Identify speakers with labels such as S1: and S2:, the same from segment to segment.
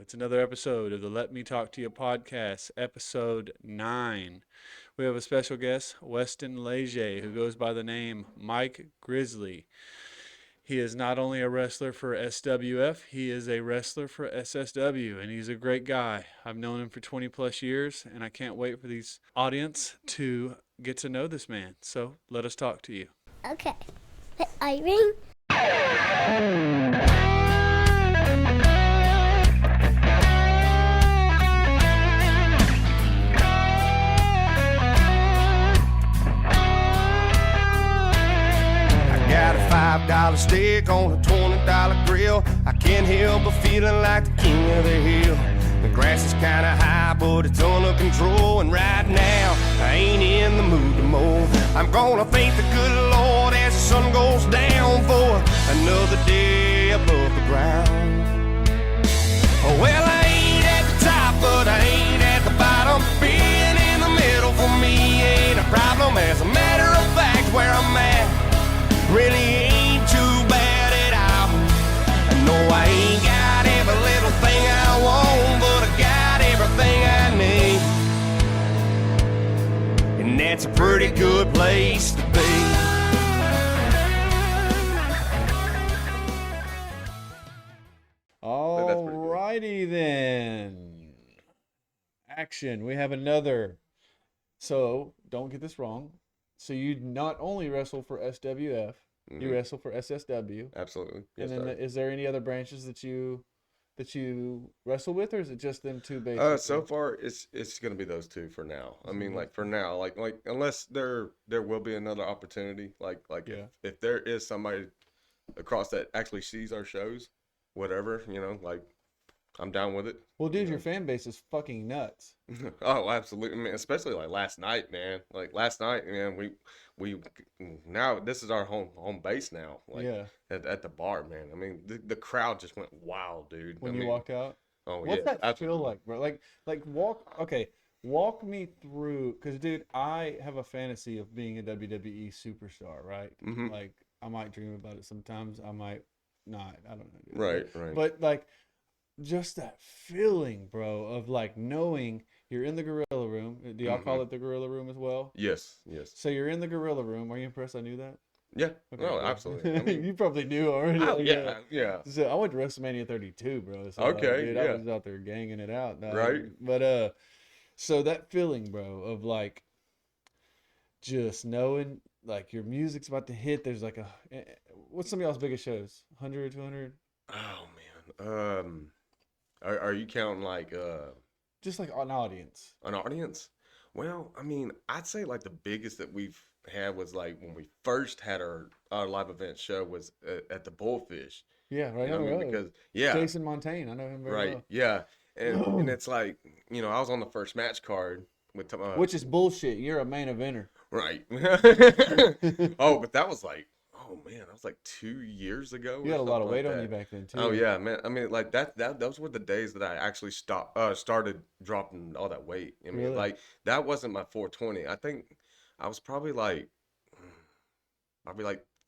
S1: It's another episode of the Let Me Talk to You podcast, episode 9. We have a special guest, Weston Leger, who goes by the name Mike Grizzly. He is not only a wrestler for SWF, he is a wrestler for SSW, and he's a great guy. I've known him for 20 plus years, and I can't wait for these audience to get to know this man. So let us talk to you.
S2: Okay. Irene?
S3: Got a $5 steak on a $20 grill. I can't help but feeling like the king of the hill. The grass is kinda high, but it's under control. And right now, I ain't in the mood to mow. I'm gonna thank the good Lord as the sun goes down for another day above the ground. Well, I ain't at the top, but I ain't at the bottom. Being in the middle for me ain't a problem. As a matter of fact, where I'm at really ain't too bad at all. I know I ain't got every little thing I want, but I got everything I need. And that's a pretty good place to be.
S1: Alrighty then. Action. We have another. So, don't get this wrong. So you not only wrestle for SWF, you wrestle for SSW.
S4: Absolutely.
S1: And
S4: Yes,
S1: then
S4: sir.
S1: is there any other branches that you wrestle with, or is it just them two basically?
S4: So far it's gonna be those two for now. I mean, like for now, like unless there will be another opportunity,
S1: Yeah.
S4: if there is somebody across that actually sees our shows, whatever, like I'm down with it.
S1: Well, dude,
S4: you
S1: your
S4: know.
S1: fan base is fucking nuts.
S4: Oh, absolutely, man. Especially like last night, man. Like last night, man, we now this is our home base now. Like
S1: Yeah.
S4: at the bar, man. I mean, the crowd just went wild, dude.
S1: When
S4: I
S1: you
S4: mean,
S1: walked out,
S4: oh
S1: what's
S4: yeah,
S1: that
S4: absolutely.
S1: feel like, bro? Like walk me through, because dude, I have a fantasy of being a WWE superstar, right?
S4: Mhm.
S1: Like I might dream about it sometimes, I might not. I don't know, dude.
S4: Right.
S1: But like, just that feeling, bro, of like knowing you're in the gorilla room. Do y'all call it the gorilla room as well?
S4: Yes.
S1: So you're in the gorilla room. Are you impressed I knew that?
S4: Yeah.
S1: Okay,
S4: No,
S1: cool.
S4: absolutely. I mean,
S1: You probably knew already.
S4: oh,
S1: like,
S4: yeah.
S1: So I went to WrestleMania 32, bro. So,
S4: Okay,
S1: dude,
S4: yeah.
S1: I was out there ganging it out, dog.
S4: Right.
S1: But so that feeling, bro, of like just knowing like your music's about to hit. There's like what's some of y'all's biggest shows? 100, 200?
S4: Oh man. Are you counting like
S1: Just like an audience.
S4: an audience? Well, I mean, I'd say like the biggest that we've had was like when we first had our live event show was at the Bullfish.
S1: Yeah, right
S4: You know
S1: on
S4: what
S1: the
S4: I mean?
S1: road.
S4: Because yeah,
S1: Jason Montaigne, I know him very
S4: right,
S1: well.
S4: yeah, and it's like I was on the first match card with
S1: Which is bullshit. You're a main eventer.
S4: right. Oh, but that was like, oh man, that was like 2 years ago.
S1: You
S4: or
S1: had a lot of
S4: something
S1: weight
S4: like
S1: on you
S4: that.
S1: back then too.
S4: Oh yeah, man. I mean, like that those were the days that I actually started dropping all that weight. I mean,
S1: Really?
S4: like that wasn't my 420. I think I was probably like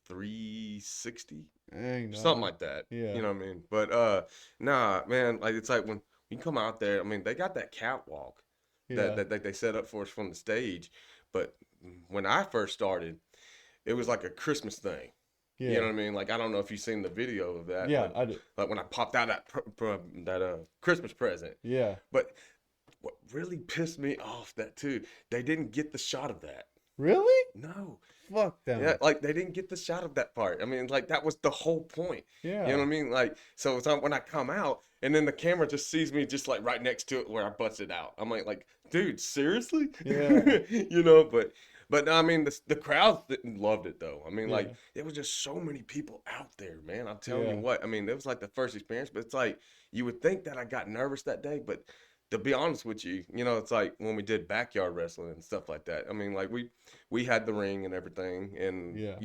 S4: 360,
S1: Dang, dog.
S4: something like that.
S1: Yeah.
S4: You know what I mean? But nah, man, like it's like when you come out there, I mean, they got that catwalk
S1: Yeah.
S4: that they set up for us from the stage. But when I first started, it was like a Christmas thing.
S1: Yeah.
S4: You know what I mean? Like I don't know if you've seen the video of that.
S1: Yeah,
S4: but,
S1: I do.
S4: like when I popped out that Christmas present.
S1: Yeah.
S4: But what really pissed me off that too, they didn't get the shot of that.
S1: Really?
S4: No.
S1: Fuck them.
S4: Yeah, like they didn't get the shot of that part. I mean, like that was the whole point.
S1: Yeah.
S4: You know what I mean? Like so it's when I come out and then the camera just sees me just like right next to it where I busted out. I'm like, dude, seriously?
S1: Yeah.
S4: But I mean, the crowd loved it though. I mean, like
S1: Yeah.
S4: there was just so many people out there, man. I'm telling
S1: Yeah.
S4: you what. I mean, it was like the first experience, but it's like you would think that I got nervous that day, but to be honest with you, it's like when we did backyard wrestling and stuff like that. I mean, like we had the ring and everything, and
S1: Yeah.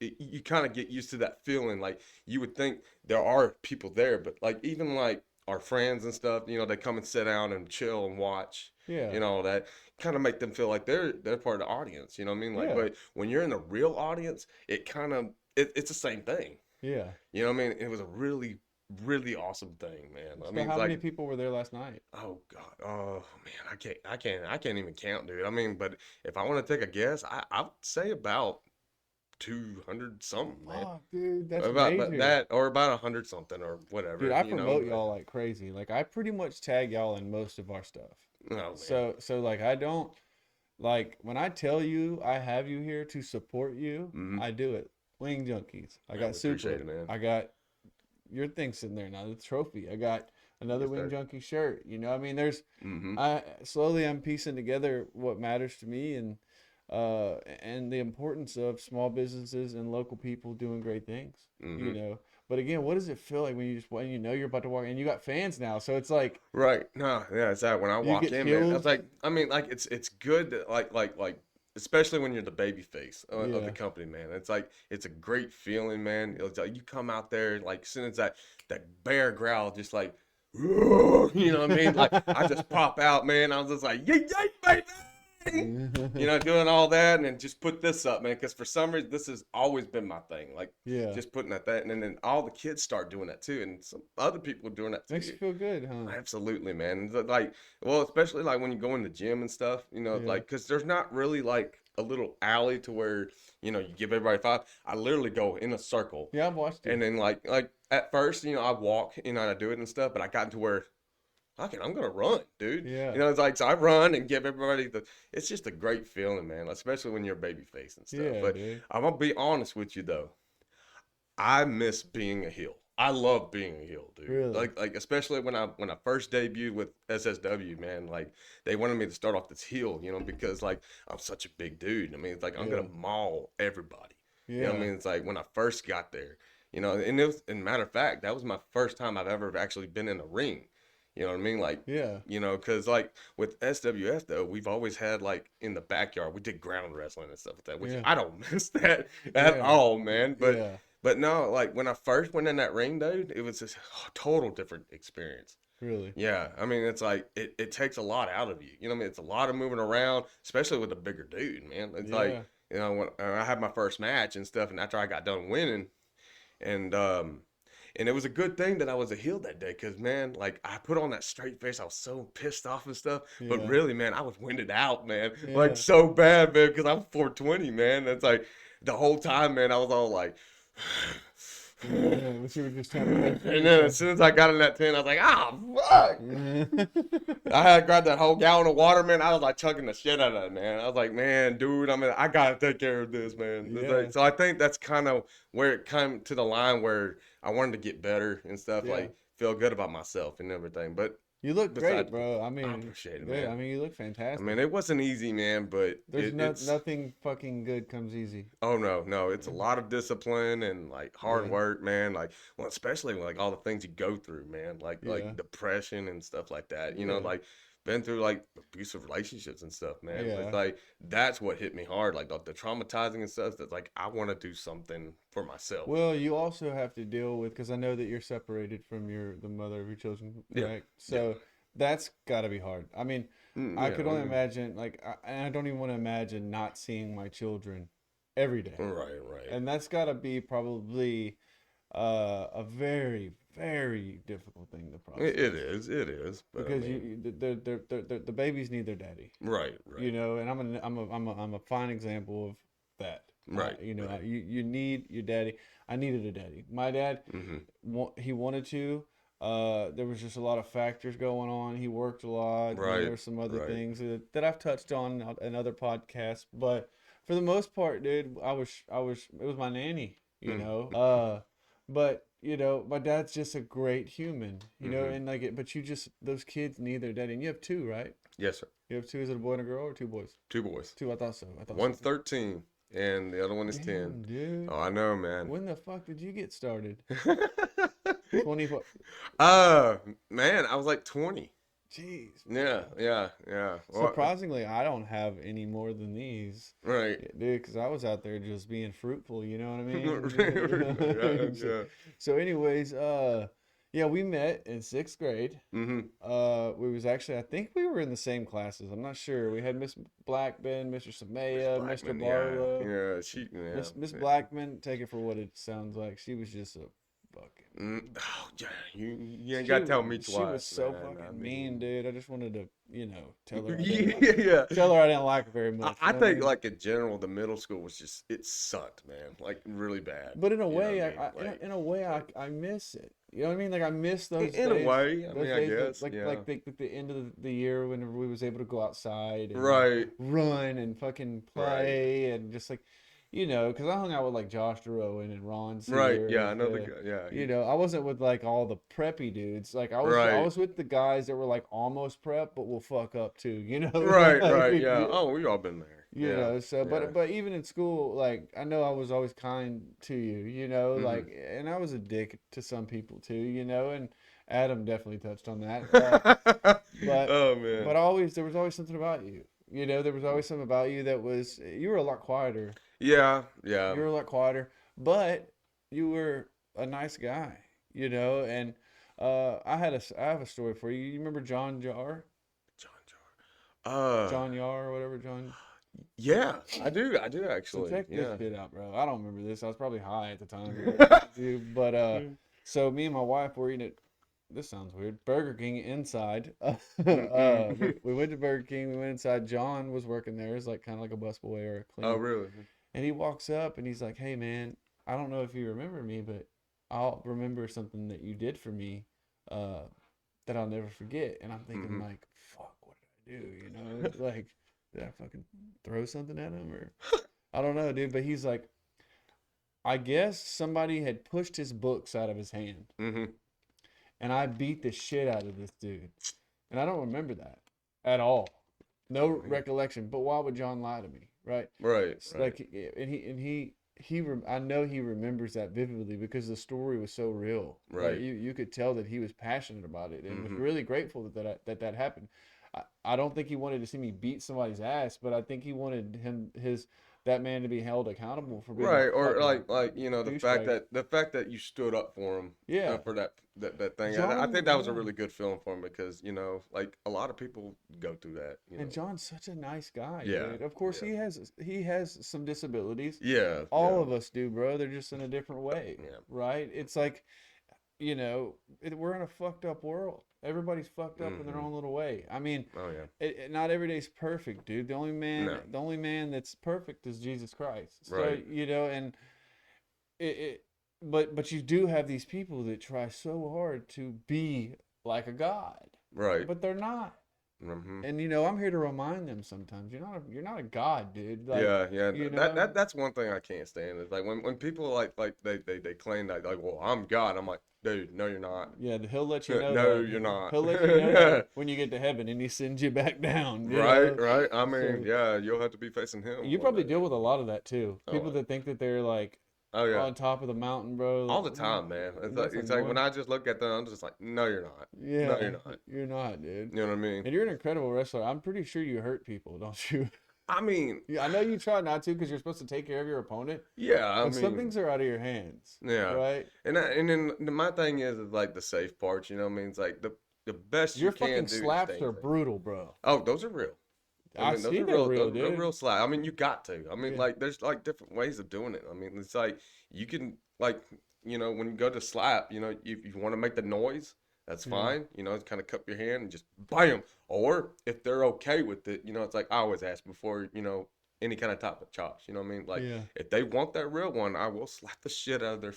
S4: you kind of get used to that feeling. Like you would think there are people there, but like even like our friends and stuff, they come and sit down and chill and watch.
S1: Yeah.
S4: That kind of make them feel like they're part of the audience. You know what I mean? Like,
S1: Yeah.
S4: but when you're in the real audience, it's the same thing.
S1: Yeah.
S4: You know what I mean? It was a really really awesome thing, man. I
S1: So
S4: mean,
S1: how many
S4: like,
S1: people were there last night?
S4: oh God, oh man, I can't even count, dude. I mean, but if I want to take a guess, I would say about 200 something, man.
S1: Fuck, dude, that's
S4: About
S1: major.
S4: that, or about 100 something, or
S1: Dude,
S4: whatever,
S1: I
S4: you know.
S1: promote
S4: But
S1: y'all like crazy. Like I pretty much tag y'all in most of our stuff.
S4: oh man,
S1: So like I don't like when I tell you I have you here to support you,
S4: mm-hmm.
S1: I do it. Wing Junkies. I
S4: I
S1: got Super.
S4: appreciate it, man.
S1: I got your thing sitting there now, the trophy. I got another
S4: Yes,
S1: Wing
S4: sir.
S1: Junkie shirt. You know, I mean, there's
S4: Mm-hmm.
S1: I'm piecing together what matters to me and the importance of small businesses and local people doing great things.
S4: Mm-hmm.
S1: You know, but again, what does it feel like when you know you're about to walk and you got fans now? So it's like
S4: Right. No, yeah, it's that when I
S1: you
S4: walk
S1: get
S4: in, man. That's
S1: killed.
S4: like, I mean, like it's good that, like especially when you're the baby face of
S1: Yeah.
S4: the company, man. It's like it's a great feeling, man. It's like you come out there like as soon as that bear growl just like you know what I mean? Like I just pop out, man. I was just like, yay, yay, baby. You know, doing all that and then just put this up, man. Because for some reason, this has always been my thing. Like,
S1: Yeah.
S4: just putting that, and then all the kids start doing that too, and some other people are doing that too.
S1: Makes you feel good, huh?
S4: Absolutely, man. Like, well, especially like when you go in the gym and stuff, you know,
S1: Yeah.
S4: like, because there's not really like a little alley to where, you know, you give everybody five. I literally go in a circle.
S1: Yeah, I've watched it.
S4: And then like at first, you know, I walk, you know, and I do it and stuff, but I got to where I'm gonna run, dude.
S1: Yeah.
S4: You know, it's like so I run and give everybody it's just a great feeling, man, especially when you're a baby face and stuff.
S1: Yeah,
S4: But
S1: dude.
S4: I'm gonna be honest with you though. I miss being a heel. I love being a heel, dude.
S1: Really?
S4: Like especially when I first debuted with SSW, man, like they wanted me to start off this heel, you know, because like I'm such a big dude. I mean, it's like I'm
S1: Yeah.
S4: gonna maul everybody.
S1: Yeah.
S4: You know what I mean? It's like when I first got there, you know, and it was, and matter of fact, that was my first time I've ever actually been in a ring. You know what I mean? Like,
S1: Yeah.
S4: you know, because like with SWF though, we've always had like in the backyard, we did ground wrestling and stuff like that, which
S1: Yeah.
S4: I don't miss that at
S1: Yeah.
S4: all, man. But
S1: Yeah.
S4: but no, like when I first went in that ring, dude, it was just a total different experience.
S1: Really.
S4: Yeah, I mean, it's like it takes a lot out of you. You know what I mean? It's a lot of moving around, especially with a bigger dude, man. It's
S1: Yeah.
S4: like, you know, when I had my first match and stuff, and after I got done winning, and it was a good thing that I was a heel that day, because man, like I put on that straight face, I was so pissed off and stuff. But
S1: Yeah.
S4: really, man, I was winded out, man,
S1: Yeah.
S4: like so bad, man, because I'm 420, man. It's like the whole time, man, I was all like.
S1: Yeah, but you were just trying to make
S4: And then as soon as I got in that tent, I was like, ah, fuck. I had grabbed that whole gallon of water, man. I was like chugging the shit out of it, man. I was like, man, dude, I gotta take care of this, man. It's
S1: Yeah.
S4: like, so I think that's kind of where it came to the line where I wanted to get better and stuff,
S1: Yeah.
S4: like feel good about myself and everything. But
S1: You look
S4: Besides-
S1: great, bro. I mean,
S4: appreciate it,
S1: yeah,
S4: man.
S1: I mean, you look
S4: I
S1: fantastic.
S4: mean, it wasn't easy, man, but
S1: There's
S4: it's
S1: nothing fucking good comes easy.
S4: oh no, it's a lot of discipline and like hard
S1: Yeah.
S4: work, man. Like, well, especially like all the things you go through, man. Like
S1: Yeah.
S4: depression and stuff like that. You know,
S1: Yeah.
S4: like been through like abusive relationships and stuff, man.
S1: Yeah.
S4: It's like that's what hit me hard, like the traumatizing and stuff. That's like I want to do something for myself.
S1: Well, you also have to deal with, because I know that you're separated from the mother of your children,
S4: Yeah.
S1: right? So that's got to be hard. I mean, I
S4: Yeah,
S1: could only
S4: mean,
S1: imagine, like, I don't even want to imagine not seeing my children every day.
S4: right.
S1: And that's got to be probably a very, very difficult thing to process.
S4: it is. But
S1: Because
S4: I mean,
S1: the babies need their daddy,
S4: right.
S1: you know, and I'm a fine example of that.
S4: Right,
S1: You know,
S4: right.
S1: you need your daddy. I needed a daddy. My dad, he wanted to. There was just a lot of factors going on. He worked a lot. And
S4: Right,
S1: there were some other
S4: right.
S1: things that I've touched on in other podcasts. But for the most part, dude, it was my nanny, you
S4: Mm.
S1: know. But you know, my dad's just a great human, you know,
S4: Mhm.
S1: and like but those kids need their daddy. And you have two, right?
S4: Yes, sir.
S1: You have two. Is it a boy and a girl or two boys?
S4: 2 boys.
S1: Two. I thought so.
S4: One's 13 and the other one is
S1: Damn,
S4: 10.
S1: dude.
S4: Oh, I know, man.
S1: When the fuck did you get started? 20.
S4: Man, I was like 20.
S1: Jeez.
S4: Yeah. Well,
S1: Surprisingly, I don't have any more than these,
S4: right.
S1: dude, because I was out there just being fruitful. You know what I mean?
S4: Yeah.
S1: So, anyways, yeah, we met in 6th grade.
S4: Mm-hmm.
S1: We was actually, I think we were in the same classes. I'm not sure. We had Miss Blackman, Mr. Samaya, Mr. Barlow.
S4: Yeah.
S1: Miss Blackman, take it for what it sounds like. She was just a fucking
S4: Oh, yeah, you ain't got to tell me twice.
S1: She was so
S4: man.
S1: fucking mean, dude. I just wanted to, tell her.
S4: Yeah.
S1: Tell her I didn't like her very much.
S4: I
S1: you know what
S4: think,
S1: mean?
S4: like, in general, the middle school was just, it sucked, man. Like, really bad.
S1: But in a
S4: You know
S1: way,
S4: what I mean? Like,
S1: in a way, I miss it. You know what I mean? Like I miss those
S4: in a
S1: days.
S4: way, I
S1: Those
S4: mean, I
S1: days
S4: guess,
S1: like
S4: yeah.
S1: like the end of the year whenever we was able to go outside and
S4: Right.
S1: run and fucking play and just like, because I hung out with like Josh DeRowan and Ron
S4: Right.
S1: Sears.
S4: Yeah, I know the guy. Yeah.
S1: I wasn't with like all the preppy dudes. Like I
S4: Right.
S1: was with the guys that were like almost prep but will fuck up too.
S4: Right.
S1: Like,
S4: Right. Yeah. Oh, we all been there.
S1: so
S4: Yeah.
S1: but even in school, like I know I was always kind to you,
S4: Mm-hmm.
S1: like, and I was a dick to some people too, and Adam definitely touched on that. But
S4: Oh man.
S1: but there was always something about you. There was always something about you that was you were a lot quieter.
S4: Yeah.
S1: You
S4: Yeah.
S1: were a lot quieter, but you were a nice guy, and I have a story for you. You remember John Jar? John Yar or whatever, John.
S4: Yeah, I do
S1: So
S4: actually.
S1: check
S4: Yeah.
S1: this shit out, bro. I don't remember this. I was probably high at the time. Dude, but so me and my wife were eating it. This sounds weird. Burger King inside. We went to Burger King. We went inside. John was working there. It's like kind of like a busboy or a cleaner.
S4: Oh, really?
S1: And he walks up and he's like, "Hey, man, I don't know if you remember me, but I'll remember something that you did for me that I'll never forget." And I'm thinking like, "Fuck, what did I do?" Like, did I fucking throw something at him or I don't know, dude. But he's like, I guess somebody had pushed his books out of his hand.
S4: Mm-hmm.
S1: And I beat the shit out of this dude. And I don't remember that at all. No recollection. But why would John lie to me? Right?
S4: Right.
S1: It's like, I know he remembers that vividly because the story was so real.
S4: Right.
S1: You could tell that he was passionate about it and was really grateful that happened. I don't think he wanted to see me beat somebody's ass, but I think he wanted that man to be held accountable for being
S4: Right,
S1: a
S4: or
S1: fucking
S4: like the fact that you stood up for him, for that thing. I think that was a really good feeling for him because like a lot of people go through that.
S1: And John's such a nice guy.
S4: Yeah,
S1: dude. Of course he has some disabilities.
S4: Yeah,
S1: all of us do, bro. They're just in a different way.
S4: Yeah.
S1: Right. It's like, we're in a fucked up world. Everybody's fucked up in their own little way. I mean,
S4: oh yeah,
S1: not every day's perfect, dude. The only man that's perfect is Jesus Christ. So,
S4: right.
S1: And but you do have these people that try so hard to be like a god,
S4: right?
S1: But they're not.
S4: Mm-hmm.
S1: And I'm here to remind them sometimes you're not a god, dude. Like,
S4: yeah. That's one thing I can't stand is like when people like they claim that like, well, I'm God. I'm like, dude, no, you're not.
S1: Yeah, he'll let you know.
S4: No, you're not.
S1: He'll let you know that when you get to heaven and he sends you back down.
S4: Right. I mean, you'll have to be facing him.
S1: You probably deal with a lot of that too. People
S4: Oh,
S1: that think that they're like on top of the mountain, bro.
S4: All the time, man. It's like when I just look at them, I'm just like, no, you're not.
S1: Yeah,
S4: no, you're not.
S1: You're not, dude.
S4: You know what I mean?
S1: And you're an incredible wrestler. I'm pretty sure you hurt people, don't you?
S4: I mean,
S1: I know you try not to because you're supposed to take care of your opponent.
S4: Yeah, I mean,
S1: some things are out of your hands.
S4: Yeah,
S1: right.
S4: And then my thing is like the safe parts. You know what I mean? It's like the best
S1: your
S4: you can do.
S1: Your fucking slaps are brutal, bro.
S4: Oh, those are real.
S1: I mean, those are real, dude.
S4: They're real slap. I mean, you got to. I mean, like, there's like different ways of doing it. I mean, it's like you can like, when you go to slap, if you want to make the noise, that's fine. Kind of cup your hand and just bam. Or if they're okay with it, it's like I always ask before, any kind of type of chops. You know what I mean? Like, if they want that real one, I will slap the shit out of their.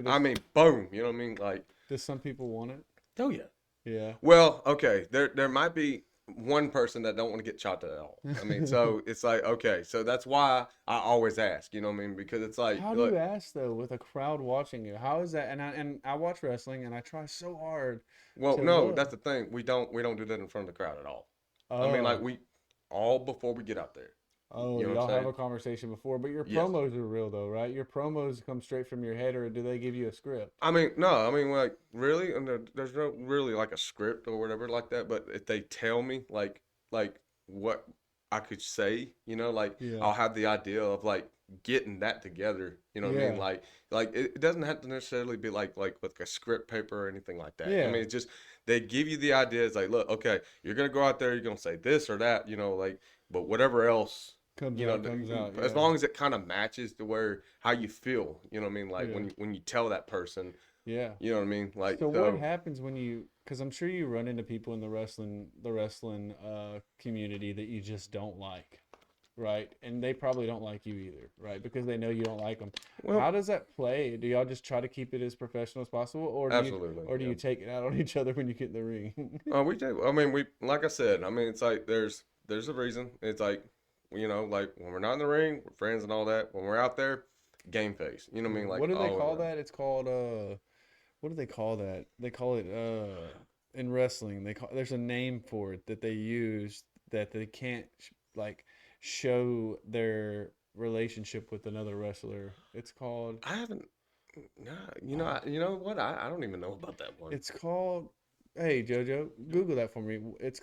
S4: I mean, boom. You know what I mean? Like,
S1: does some people want it?
S4: Oh yeah.
S1: Yeah.
S4: Well, okay. There might be one person that don't want to get chopped at all. I mean, so it's like, okay, so that's why I always ask, you know what I mean? Because it's like,
S1: how do you ask though with a crowd watching you? How is that? And I watch wrestling and I try so hard.
S4: Well, no, that's the thing. We don't do that in front of the crowd at all. I mean, like all before we get out there.
S1: Oh, y'all have a conversation before, but your promos are real though, right? Your promos come straight from your head, or do they give you a script?
S4: I mean, no, I mean, like, really, and there's no really like a script or whatever like that. But if they tell me like what I could say, I'll have the idea of like getting that together. You know what I mean? Like it doesn't have to necessarily be like with a script paper or anything like that. I mean, it's just they give you the idea. It's like, look, okay, you're gonna go out there, you're gonna say this or that, but whatever else.
S1: Comes out.
S4: As long as it kind of matches to how you feel, you know what I mean? Like when you tell that person
S1: Yeah.
S4: You know what I mean? Like,
S1: So what happens when you? Because I'm sure you run into people in the wrestling community that you just don't like, right? And they probably don't like you either, right? Because they know you don't like them.
S4: well,
S1: How does that play? Do y'all just try to keep it as professional as possible, or
S4: absolutely.
S1: do you take it out on each other when you get in the ring?
S4: Oh, we do. I mean, like I said, I mean, it's like there's a reason. It's like, you know, like when we're not in the ring, we're friends and all that. When we're out there, game face. You know what I mean? Like,
S1: What do they
S4: all
S1: call
S4: around.
S1: that? It's called what do they call that? They call it in wrestling. There's a name for it that they use that they can't like show their relationship with another wrestler. It's called
S4: I haven't. Nah, you know what? I don't even know about that one.
S1: it's called Hey Jojo, Google that for me. It's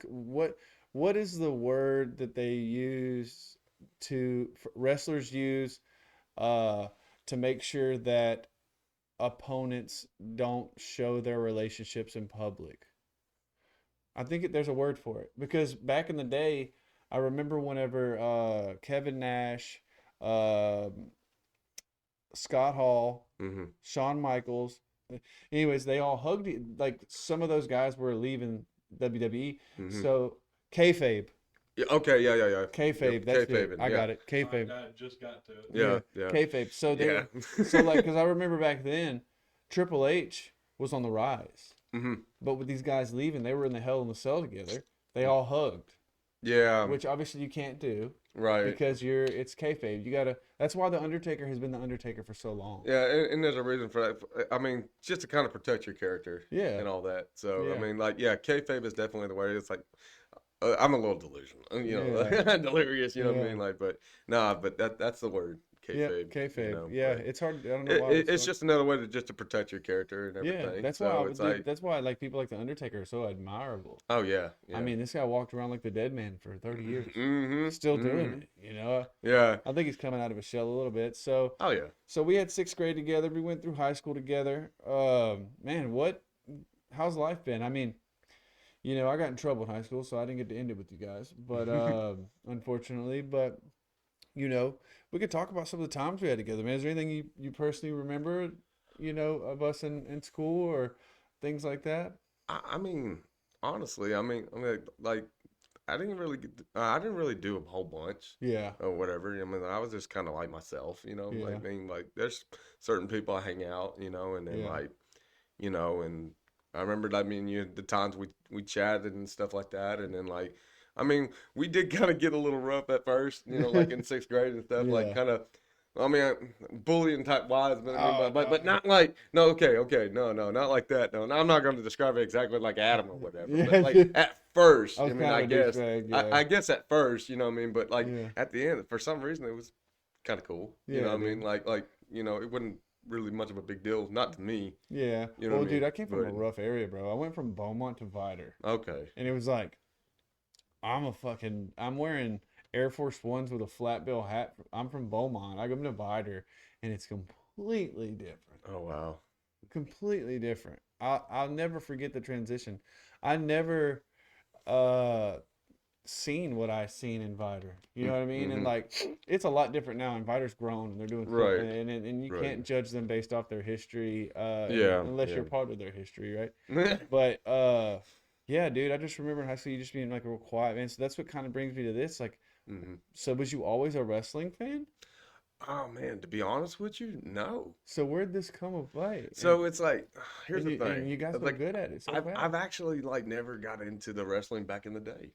S1: what is the word that they use wrestlers use to make sure that opponents don't show their relationships in public? I think there's a word for it because back in the day, I remember whenever Kevin Nash, uh, Scott Hall,
S4: Mm-hmm.
S1: Shawn Michaels, anyways, they all hugged. Like some of those guys were leaving WWE,
S4: Mm-hmm.
S1: so kayfabe,
S4: Yeah. Okay. Yeah. Yeah. Yeah.
S1: kayfabe.
S4: Yep,
S1: That's
S4: kayfabe,
S1: it. I
S4: yeah.
S1: got it. Kayfabe.
S5: I just got to it.
S4: Yeah. Yeah.
S1: Kayfabe. So they,
S4: Yeah.
S1: so like, because I remember back then, Triple H was on the rise.
S4: Mm-hmm.
S1: But with these guys leaving, they were in the Hell in the Cell together. They all hugged,
S4: Yeah.
S1: which obviously you can't do
S4: Right.
S1: because it's kayfabe. You gotta. That's why the Undertaker has been the Undertaker for so long.
S4: Yeah, and there's a reason for that. I mean, just to kind of protect your character.
S1: Yeah.
S4: And all that. So
S1: Yeah.
S4: I mean, like, yeah, kayfabe is definitely the way. It's like. I'm a little delusional, you know,
S1: Yeah.
S4: delirious, you know what I
S1: Yeah.
S4: mean? Like, but nah, but that's the word,
S1: Yeah,
S4: kayfabe.
S1: kayfabe.
S4: You know,
S1: Yeah,
S4: but
S1: it's hard. I don't know why.
S4: it's just another way to protect your character and everything.
S1: yeah. That's
S4: so
S1: why I
S4: it's
S1: would.
S4: like,
S1: That's why like people like the Undertaker are so admirable.
S4: oh yeah, yeah.
S1: I mean, this guy walked around like the dead man for 30 years,
S4: mm-hmm,
S1: still doing it. You know,
S4: Yeah.
S1: I think he's coming out of his shell a little bit. So,
S4: Oh yeah.
S1: so we had sixth grade together. We went through high school together. Man, how's life been? I mean, you know, I got in trouble in high school, so I didn't get to end it with you guys. But unfortunately, but you know, we could talk about some of the times we had together, man. Is there anything you personally remember, you know, of us in school or things like that?
S4: I mean, honestly, I mean, like, I didn't really do a whole bunch.
S1: Yeah.
S4: Or whatever. I mean, I was just kind of like myself, you know.
S1: Yeah.
S4: Like, I mean, like, there's certain people I hang out, you know, and then
S1: Yeah.
S4: like, you know, and I remember, I mean, the times we chatted and stuff like that, and then like, I mean, we did kind of get a little rough at first, you know, like in sixth grade and stuff,
S1: Yeah.
S4: like kind of. I mean, bullying type wise, but,
S1: Oh,
S4: but not like no, okay, no, not like that. No, I'm not going to describe it exactly like Adam or whatever.
S1: Yeah.
S4: But like at first,
S1: I was
S4: I mean,
S1: kind
S4: I
S1: of a
S4: guess,
S1: douchebag, yeah.
S4: I guess at first, you know what I mean. But like
S1: Yeah.
S4: at the end, for some reason, it was kind of cool. You
S1: Yeah,
S4: know what I mean?
S1: dude.
S4: Like you know, it wasn't really much of a big deal, not to me.
S1: Yeah.
S4: You know
S1: Well,
S4: what I
S1: dude,
S4: mean?
S1: I came from a
S4: But-
S1: rough area, bro. I went from Beaumont to Vider.
S4: Okay.
S1: And it was like, I'm wearing Air Force Ones with a flat bill hat. I'm from Beaumont. I go to Vider, and it's completely different.
S4: Oh wow.
S1: Completely different. I'll never forget the transition. I never seen what I seen in Vider. You know what I mean? And
S4: Mhm.
S1: like, it's a lot different now. And Vider's grown, and they're doing stuff,
S4: Right.
S1: and you
S4: Right.
S1: can't judge them based off their history.
S4: Yeah,
S1: Unless you're
S4: yeah.
S1: part of their history, right? But yeah, dude, I just remember in high school you just being like real quiet, man. So that's what kind of brings me to this. Like,
S4: hmm
S1: so was you always a wrestling fan?
S4: Oh man, to be honest with you, no.
S1: So where'd this come about?
S4: So it's like, here's
S1: and
S4: the thing.
S1: and you guys were
S4: like,
S1: good at it. So
S4: I've
S1: fast.
S4: actually like never got into the wrestling back in the day.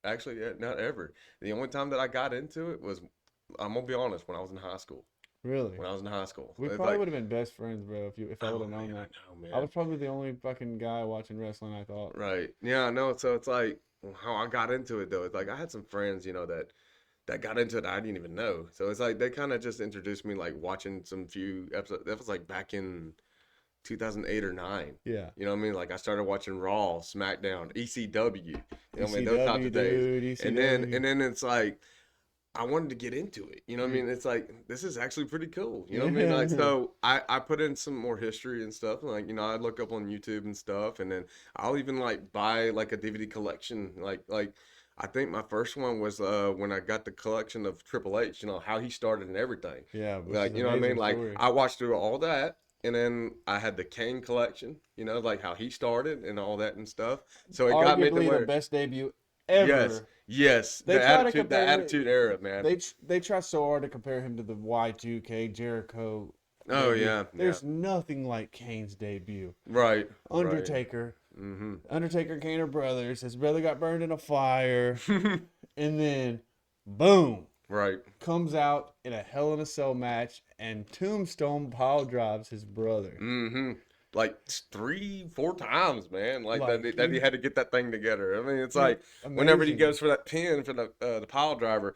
S4: Actually, not ever. The only time that I got into it was, I'm gonna be honest, when I was in high school.
S1: Really?
S4: When I was in high school,
S1: We
S4: It's
S1: probably
S4: like,
S1: would have been best friends, bro, if I
S4: oh,
S1: would have known
S4: man,
S1: that.
S4: I know, man.
S1: I was probably the only fucking guy watching wrestling, I thought.
S4: Right. Yeah, I know. So it's like how I got into it though. It's like I had some friends, you know, that got into it I didn't even know. So it's like they kind of just introduced me like watching some few episodes. That was like back in 2008 or 9.
S1: Yeah.
S4: You know what I mean? Like I started watching Raw, SmackDown, ECW. You know what I mean? Those types
S1: ECW,
S4: of days.
S1: dude,
S4: And
S1: ECW.
S4: then it's like I wanted to get into it. You know what I mean? It's like this is actually pretty cool. You know what I mean? Like so I put in some more history and stuff. Like, you know, I look up on YouTube and stuff, and then I'll even like buy like a DVD collection. Like I think my first one was when I got the collection of Triple H, you know, how he started and everything.
S1: Yeah. which
S4: Like,
S1: is
S4: you know what I mean?
S1: amazing
S4: Like
S1: story.
S4: I watched through all that. and then I had the Kane collection, you know, like how he started and all that and stuff. So it got me to
S1: Arguably the
S4: where,
S1: best debut
S4: yes,
S1: ever.
S4: yes,
S1: They try to
S4: the
S1: compare
S4: attitude era, man.
S1: they try so hard to compare him to the Y2K Jericho
S4: Oh
S1: debut.
S4: yeah, yeah,
S1: There's nothing like Kane's debut.
S4: right, right.
S1: Undertaker.
S4: Mm-hmm.
S1: Undertaker and Kane are brothers. His brother got burned in a fire. And then, boom,
S4: Right.
S1: comes out in a Hell in a Cell match and Tombstone pile drives his brother.
S4: Mm-hmm. Like 3-4 times, man. Like
S1: Like,
S4: that he had to get that thing together. I mean, it's like
S1: amazing.
S4: whenever he goes for that pin for the pile driver,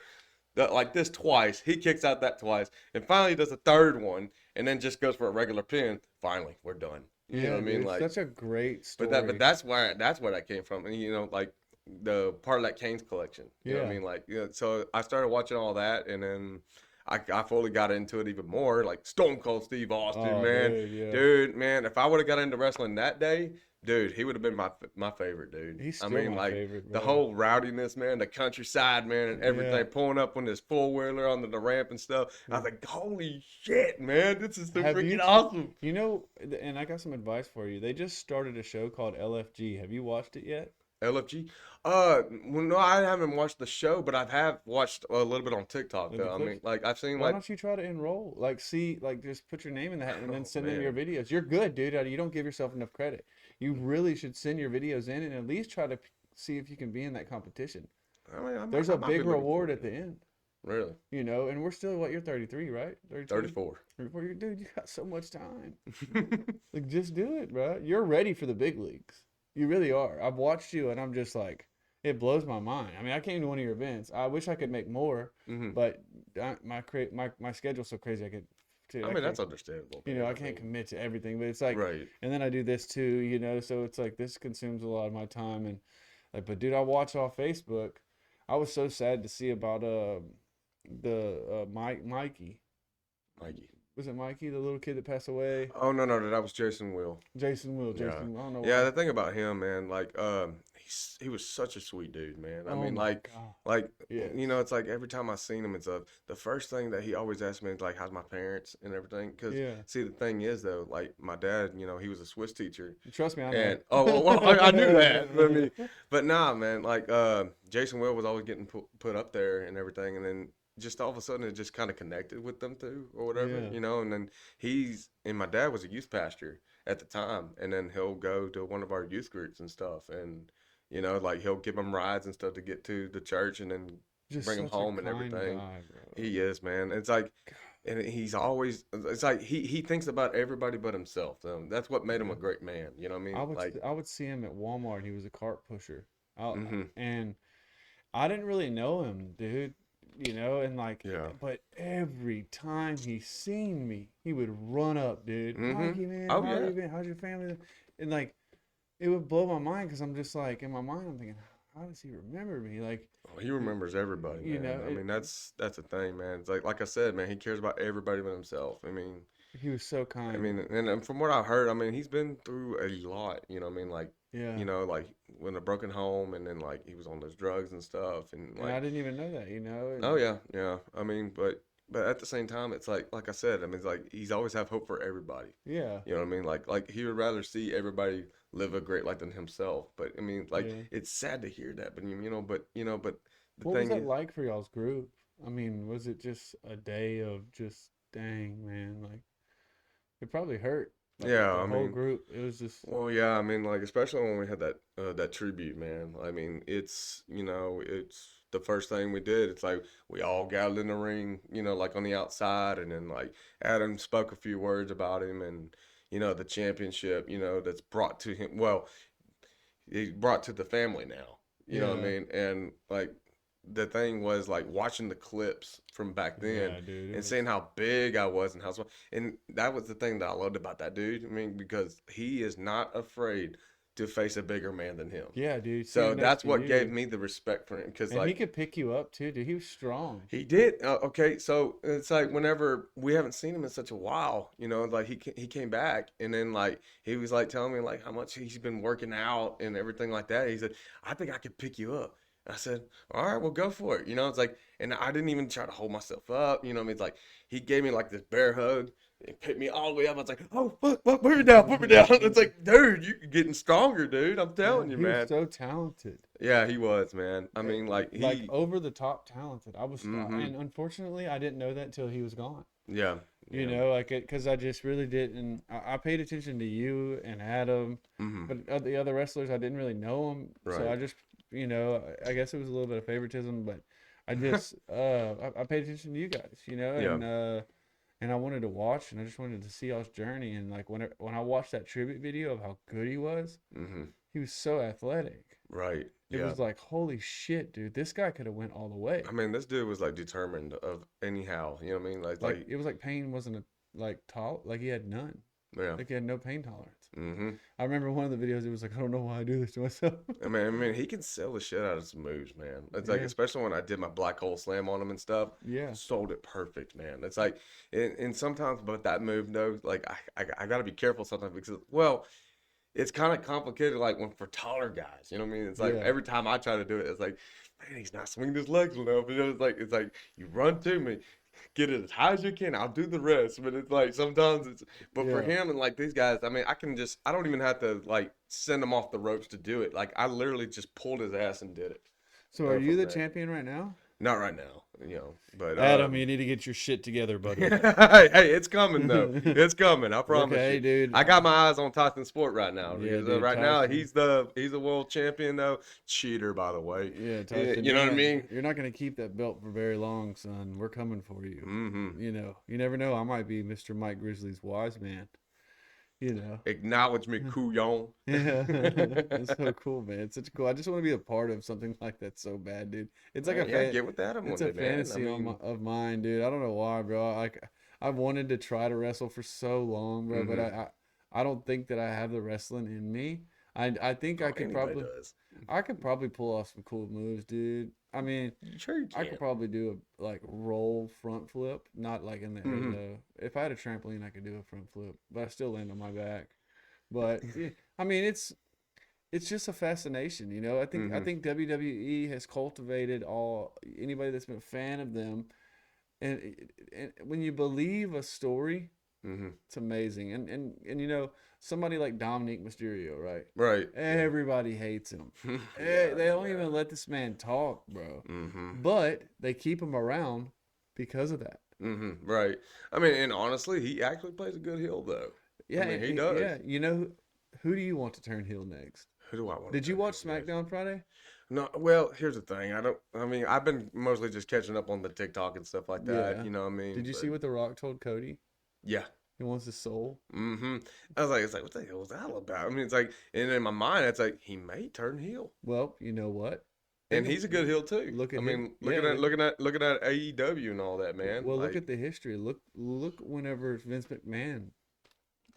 S4: like this twice, he kicks out that twice, and finally he does a third one, and then just goes for a regular pin. Finally, we're done. You know what I mean?
S1: Dude,
S4: like,
S1: such a great story.
S4: but that's where that came from, and you know, like the part of that Kane's collection. You know what I
S1: Yeah.
S4: mean? Like, you know, so I started watching all that, and then I fully got into it even more. Like Stone Cold Steve Austin,
S1: Oh,
S4: man,
S1: dude, yeah.
S4: dude, man. If I would have got into wrestling that day, dude, he would have been my favorite, dude.
S1: He's
S4: I
S1: still
S4: mean,
S1: my
S4: like
S1: favorite,
S4: the
S1: bro.
S4: whole rowdiness, man, the countryside, man, and everything,
S1: Yeah.
S4: pulling up on this four wheeler onto the ramp and stuff. I was like, holy shit, man, this is so
S1: Have
S4: freaking
S1: you-
S4: awesome.
S1: You know, and I got some advice for you. They just started a show called LFG. Have you watched it yet?
S4: LFG. Well, no, I haven't watched the show, but have watched a little bit on TikTok
S1: The
S4: though. I
S1: clips?
S4: mean, like I've seen
S1: Why
S4: like,
S1: don't you try to enroll? Like, see, like, just put your name in the hat and then
S4: Oh,
S1: send them your
S4: man.
S1: videos. You're good, dude. You don't give yourself enough credit. You really should send your videos in and at least try to see if you can be in that competition.
S4: I mean,
S1: There's
S4: I
S1: a
S4: might be
S1: big
S4: looking
S1: reward
S4: forward
S1: at
S4: to
S1: the
S4: it.
S1: end,
S4: Really,
S1: you know, and we're still, what, you're 33, right? 32?
S4: 34.
S1: 34, dude, you got so much time. Like, just do it, bro. You're ready for the big leagues. You really are. I've watched you and I'm just like, it blows my mind. I mean, I came to one of your events. I wish I could make more,
S4: Mhm.
S1: but my schedule's so crazy.
S4: I mean, that's understandable.
S1: you
S4: man.
S1: know, I can't commit to everything, but it's like,
S4: Right.
S1: and then I do this too, you know, so it's like this consumes a lot of my time, and like, but dude, I watch off Facebook. I was so sad to see about Mikey.
S4: Mikey.
S1: Was it Mikey, the little kid that passed away?
S4: Oh no, that was Jason Will.
S1: Jason Will.
S4: Yeah.
S1: I don't know.
S4: Yeah,
S1: why.
S4: the thing about him, man, like, he was such a sweet dude, man. I
S1: Oh
S4: mean,
S1: my
S4: like,
S1: God. Yes.
S4: you know, it's like every time I seen him, it's the first thing that he always asked me is like, how's my parents and everything? Because
S1: Yeah.
S4: see, the thing is though, like my dad, you know, he was a Swiss teacher.
S1: Trust me, I know.
S4: And I knew that. I mean, but nah, man, like Jason Will was always getting put up there and everything, and then just all of a sudden it just kind of connected with them too or whatever,
S1: Yeah.
S4: you know. And then my dad was a youth pastor at the time, and then he'll go to one of our youth groups and stuff, and you know, like he'll give them rides and stuff to get to the church, and then
S1: Just
S4: bring him
S1: such a
S4: home and
S1: kind
S4: everything.
S1: guy, bro.
S4: He is, man. It's like, and he's always, it's like he thinks about everybody but himself. That's what made him a great man. You know what I mean?
S1: I would see him at Walmart. He was a cart pusher,
S4: Mhm.
S1: and I didn't really know him, dude. You know, and like,
S4: Yeah.
S1: but every time he seen me, he would run up, dude.
S4: Mhm.
S1: Mikey, man,
S4: Oh,
S1: how
S4: yeah.
S1: you been? How's your family? And like, it would blow my mind because I'm just like, in my mind, I'm thinking, how does he remember me? Like,
S4: Oh, he remembers everybody,
S1: You
S4: man.
S1: know,
S4: I mean, that's the thing, man. It's like I said, man, he cares about everybody but himself. I mean,
S1: he was so kind.
S4: and from what I've heard, I mean, he's been through a lot. You know what I mean? Like,
S1: yeah.
S4: you know, like when a broken home, and then like he was on those drugs and stuff, and
S1: And I
S4: like,
S1: didn't even know that, you know. And
S4: oh yeah, yeah. I mean, but at the same time, it's like I said, I mean, it's like he's always have hope for everybody.
S1: yeah.
S4: You know what I mean? Like he would rather see everybody live a great life than himself. But I mean, like
S1: Yeah.
S4: it's sad to hear that. But but the
S1: What was
S4: thing
S1: that
S4: is,
S1: like for y'all's group? I mean, was it just a day of just dang, man? Like, it probably hurt. Like,
S4: Yeah,
S1: the
S4: I
S1: whole
S4: mean,
S1: group. It was just
S4: well, yeah, I mean, like especially when we had that tribute, man. I mean, it's it's the first thing we did. It's like we all gathered in the ring, like on the outside, and then like Adam spoke a few words about him, and the championship, that's brought to him. Well, he brought to the family now. You know what I
S1: Yeah.
S4: mean? And like the thing was like watching the clips from back then
S1: yeah, dude.
S4: and seeing how big I was and how small. And that was the thing that I loved about that dude. I mean, because he is not afraid to face a bigger man than him.
S1: Yeah, dude.
S4: So
S1: sitting next
S4: that's
S1: to
S4: what
S1: you.
S4: gave me the respect for him. Because
S1: And
S4: like
S1: he could pick you up too, dude. He was strong.
S4: he did. Okay, so it's like whenever we haven't seen him in such a while, like he came back, and then like he was like telling me like how much he's been working out and everything like that. He said, "I think I could pick you up." I said, "All right, well go for it." It's like, and I didn't even try to hold myself up. It's like he gave me like this bear hug, It picked me all the way up. I was like, oh, fuck, put me down, put me down. It's like, dude, you're getting stronger, dude. I'm telling you,
S1: He
S4: man.
S1: was so talented.
S4: Yeah, he was, man. I mean, like,
S1: Like over the top talented.
S4: Mhm.
S1: And unfortunately, I didn't know that till he was gone.
S4: yeah.
S1: You
S4: yeah.
S1: know, like because I just really didn't. I paid attention to you and Adam,
S4: Mhm.
S1: but the other wrestlers I didn't really know them. So
S4: Right.
S1: I just, you know, I guess it was a little bit of favoritism, but I just I paid attention to you guys, you know,
S4: Yeah.
S1: and I wanted to watch, and I just wanted to see y'all's journey, and like when I watched that tribute video of how good
S4: Mhm.
S1: he was so athletic.
S4: Right.
S1: It
S4: Yeah.
S1: was like, holy shit, dude, this guy could have went all the way.
S4: I mean, this dude was like determined of anyhow. You know what I mean?
S1: Like it was like Payne wasn't like he had none.
S4: yeah.
S1: Like he had no pain tolerance.
S4: Mhm.
S1: I remember one of the videos. It was like, I don't know why I do this to myself.
S4: I mean, he can sell the shit out of some moves, man. It's like,
S1: Yeah.
S4: especially when I did my black hole slam on him and stuff.
S1: Yeah.
S4: Sold it perfect, man. It's like, and sometimes, but that move though, like I got to be careful sometimes because, well, it's kind of complicated. Like when for taller guys, you know what I mean? It's like
S1: Yeah.
S4: every time I try to do it, it's like, man, he's not swinging his legs enough. You know, it's like you run to me. Get it as high as you can. I'll do the rest. But it's like sometimes it's, but for
S1: Yeah.
S4: him and like these guys, I mean, I don't even have to like send him off the ropes to do it. Like I literally just pulled his ass and did it.
S1: So are you
S4: From
S1: the
S4: there.
S1: champion right now?
S4: Not right now, you know, but
S1: Adam, you need to get your shit together, buddy.
S4: hey, it's coming though. It's coming. I promise
S1: Okay,
S4: you.
S1: dude.
S4: I got my eyes on Tyson Sport right now.
S1: Yeah,
S4: Because,
S1: dude,
S4: right now
S1: Tyson.
S4: he's a world champion though. Cheater, by the way.
S1: Yeah, Tyson.
S4: You know what I mean?
S1: You're not gonna keep that belt for very long, son. We're coming for you.
S4: Mm-hmm.
S1: You know, you never know. I might be Mr. Mike Grizzly's wise man. You know.
S4: Acknowledge me, couillon.
S1: Yeah, it's so cool, man. It's such cool. I just want to be a part of something like that so bad, dude. It's like a
S4: Yeah, get with that one
S1: it's
S4: day,
S1: a
S4: man.
S1: fantasy of mine, dude. I don't know why, bro. I've wanted to try to wrestle for so long, bro, but
S4: Mm-hmm.
S1: I don't think that I have the wrestling in me. I think I could
S4: Anybody
S1: probably
S4: does.
S1: I could probably pull off some cool moves, dude. I mean,
S4: Sure you
S1: I
S4: can.
S1: could probably do a like roll front flip, not like in the air
S4: Mhm.
S1: though. If I had a trampoline, I could do a front flip, but I still land on my back. But yeah, I mean, it's just a fascination, you know. I
S4: Mhm.
S1: think WWE has cultivated anybody that's been a fan of them, and when you believe a story,
S4: Mhm.
S1: it's amazing. And you know, somebody like Dominic Mysterio, right?
S4: Right.
S1: Everybody hates him. They don't even let this man talk, bro.
S4: Mhm.
S1: But they keep him around because of that.
S4: Mhm. Right. I mean, and honestly, he actually plays a good heel though.
S1: Yeah,
S4: mean, he does.
S1: Yeah, you know, who do you want to turn heel next?
S4: Who do I want?
S1: Did you watch SmackDown Friday?
S4: No. Well, here's the thing. I mean, I've been mostly just catching up on the TikTok and stuff like that.
S1: Yeah.
S4: You know what I mean?
S1: Did you
S4: But,
S1: see what The Rock told Cody?
S4: Yeah.
S1: He wants his soul.
S4: Mm-hmm. I was like, it's like, what the hell was that all about? I mean, it's like, and in my mind, it's like he may turn heel,
S1: Well, you know what?
S4: and he's a good heel too.
S1: Look at
S4: I
S1: him.
S4: mean,
S1: Yeah,
S4: looking at AEW and all that, man.
S1: Well, look
S4: Like,
S1: at the history. Look whenever Vince McMahon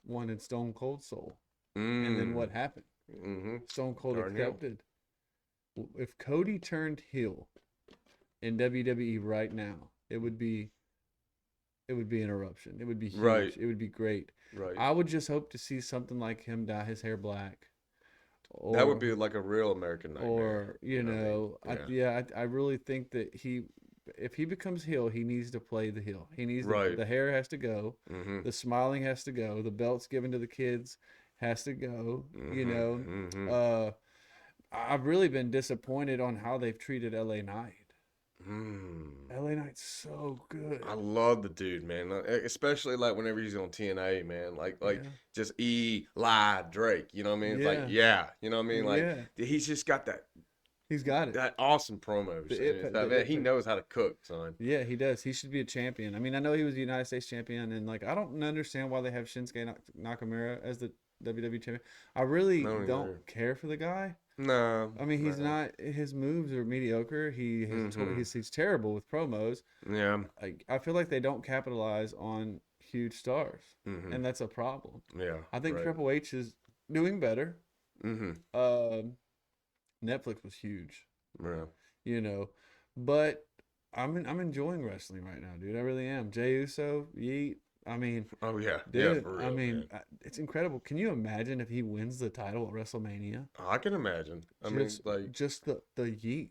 S1: wanted Stone Cold Soul, and then what happened?
S4: Mm-hmm.
S1: Stone Cold
S4: Turn heel.
S1: accepted. If Cody turned heel in WWE right now, it would be an eruption. It would be huge.
S4: Right.
S1: It would be great.
S4: Right.
S1: I would just hope to see something like him dye his hair black.
S4: That would be like a real American nightmare.
S1: Or you know,
S4: what I mean?
S1: I really think that if he becomes heel, he needs to play the heel. He needs
S4: Right.
S1: the hair has to go,
S4: Mm-hmm.
S1: the smiling has to go, the belts given to the kids has to go. You know,
S4: Mm-hmm.
S1: I've really been disappointed on how they've treated LA Knight.
S4: Mm.
S1: LA Knight's so good.
S4: I love the dude, man. Especially like whenever he's on TNA, man. Like
S1: Yeah.
S4: just Eli Drake. You know what I mean? It's like, yeah. You know what I mean? Like
S1: Yeah.
S4: he's just got
S1: He's got it.
S4: that awesome promos.
S1: The
S4: And
S1: it
S4: it's
S1: fa-
S4: like,
S1: the
S4: man,
S1: it
S4: he
S1: fa-
S4: knows how to cook, son.
S1: Yeah, he does. He should be a champion. I mean, I know he was the United States champion, and like I don't understand why they have Shinsuke Nakamura as the WWE champion. I really
S4: I don't
S1: don't
S4: either.
S1: care for the guy.
S4: No.
S1: I mean, he's
S4: no.
S1: not. His moves are mediocre. He's terrible with promos.
S4: Yeah.
S1: I feel like they don't capitalize on huge stars,
S4: Mm-hmm.
S1: and that's a problem.
S4: Yeah.
S1: I think
S4: right.
S1: Triple H is doing better.
S4: Mm-hmm.
S1: Netflix was huge,
S4: Yeah.
S1: you know, but I'm enjoying wrestling right now, dude. I really am. Jey Uso, yeet. I mean,
S4: Oh yeah.
S1: dude.
S4: Yeah. For real,
S1: I mean,
S4: man.
S1: it's incredible. Can you imagine if he wins the title at WrestleMania?
S4: I can imagine. I mean,
S1: Just the yeet,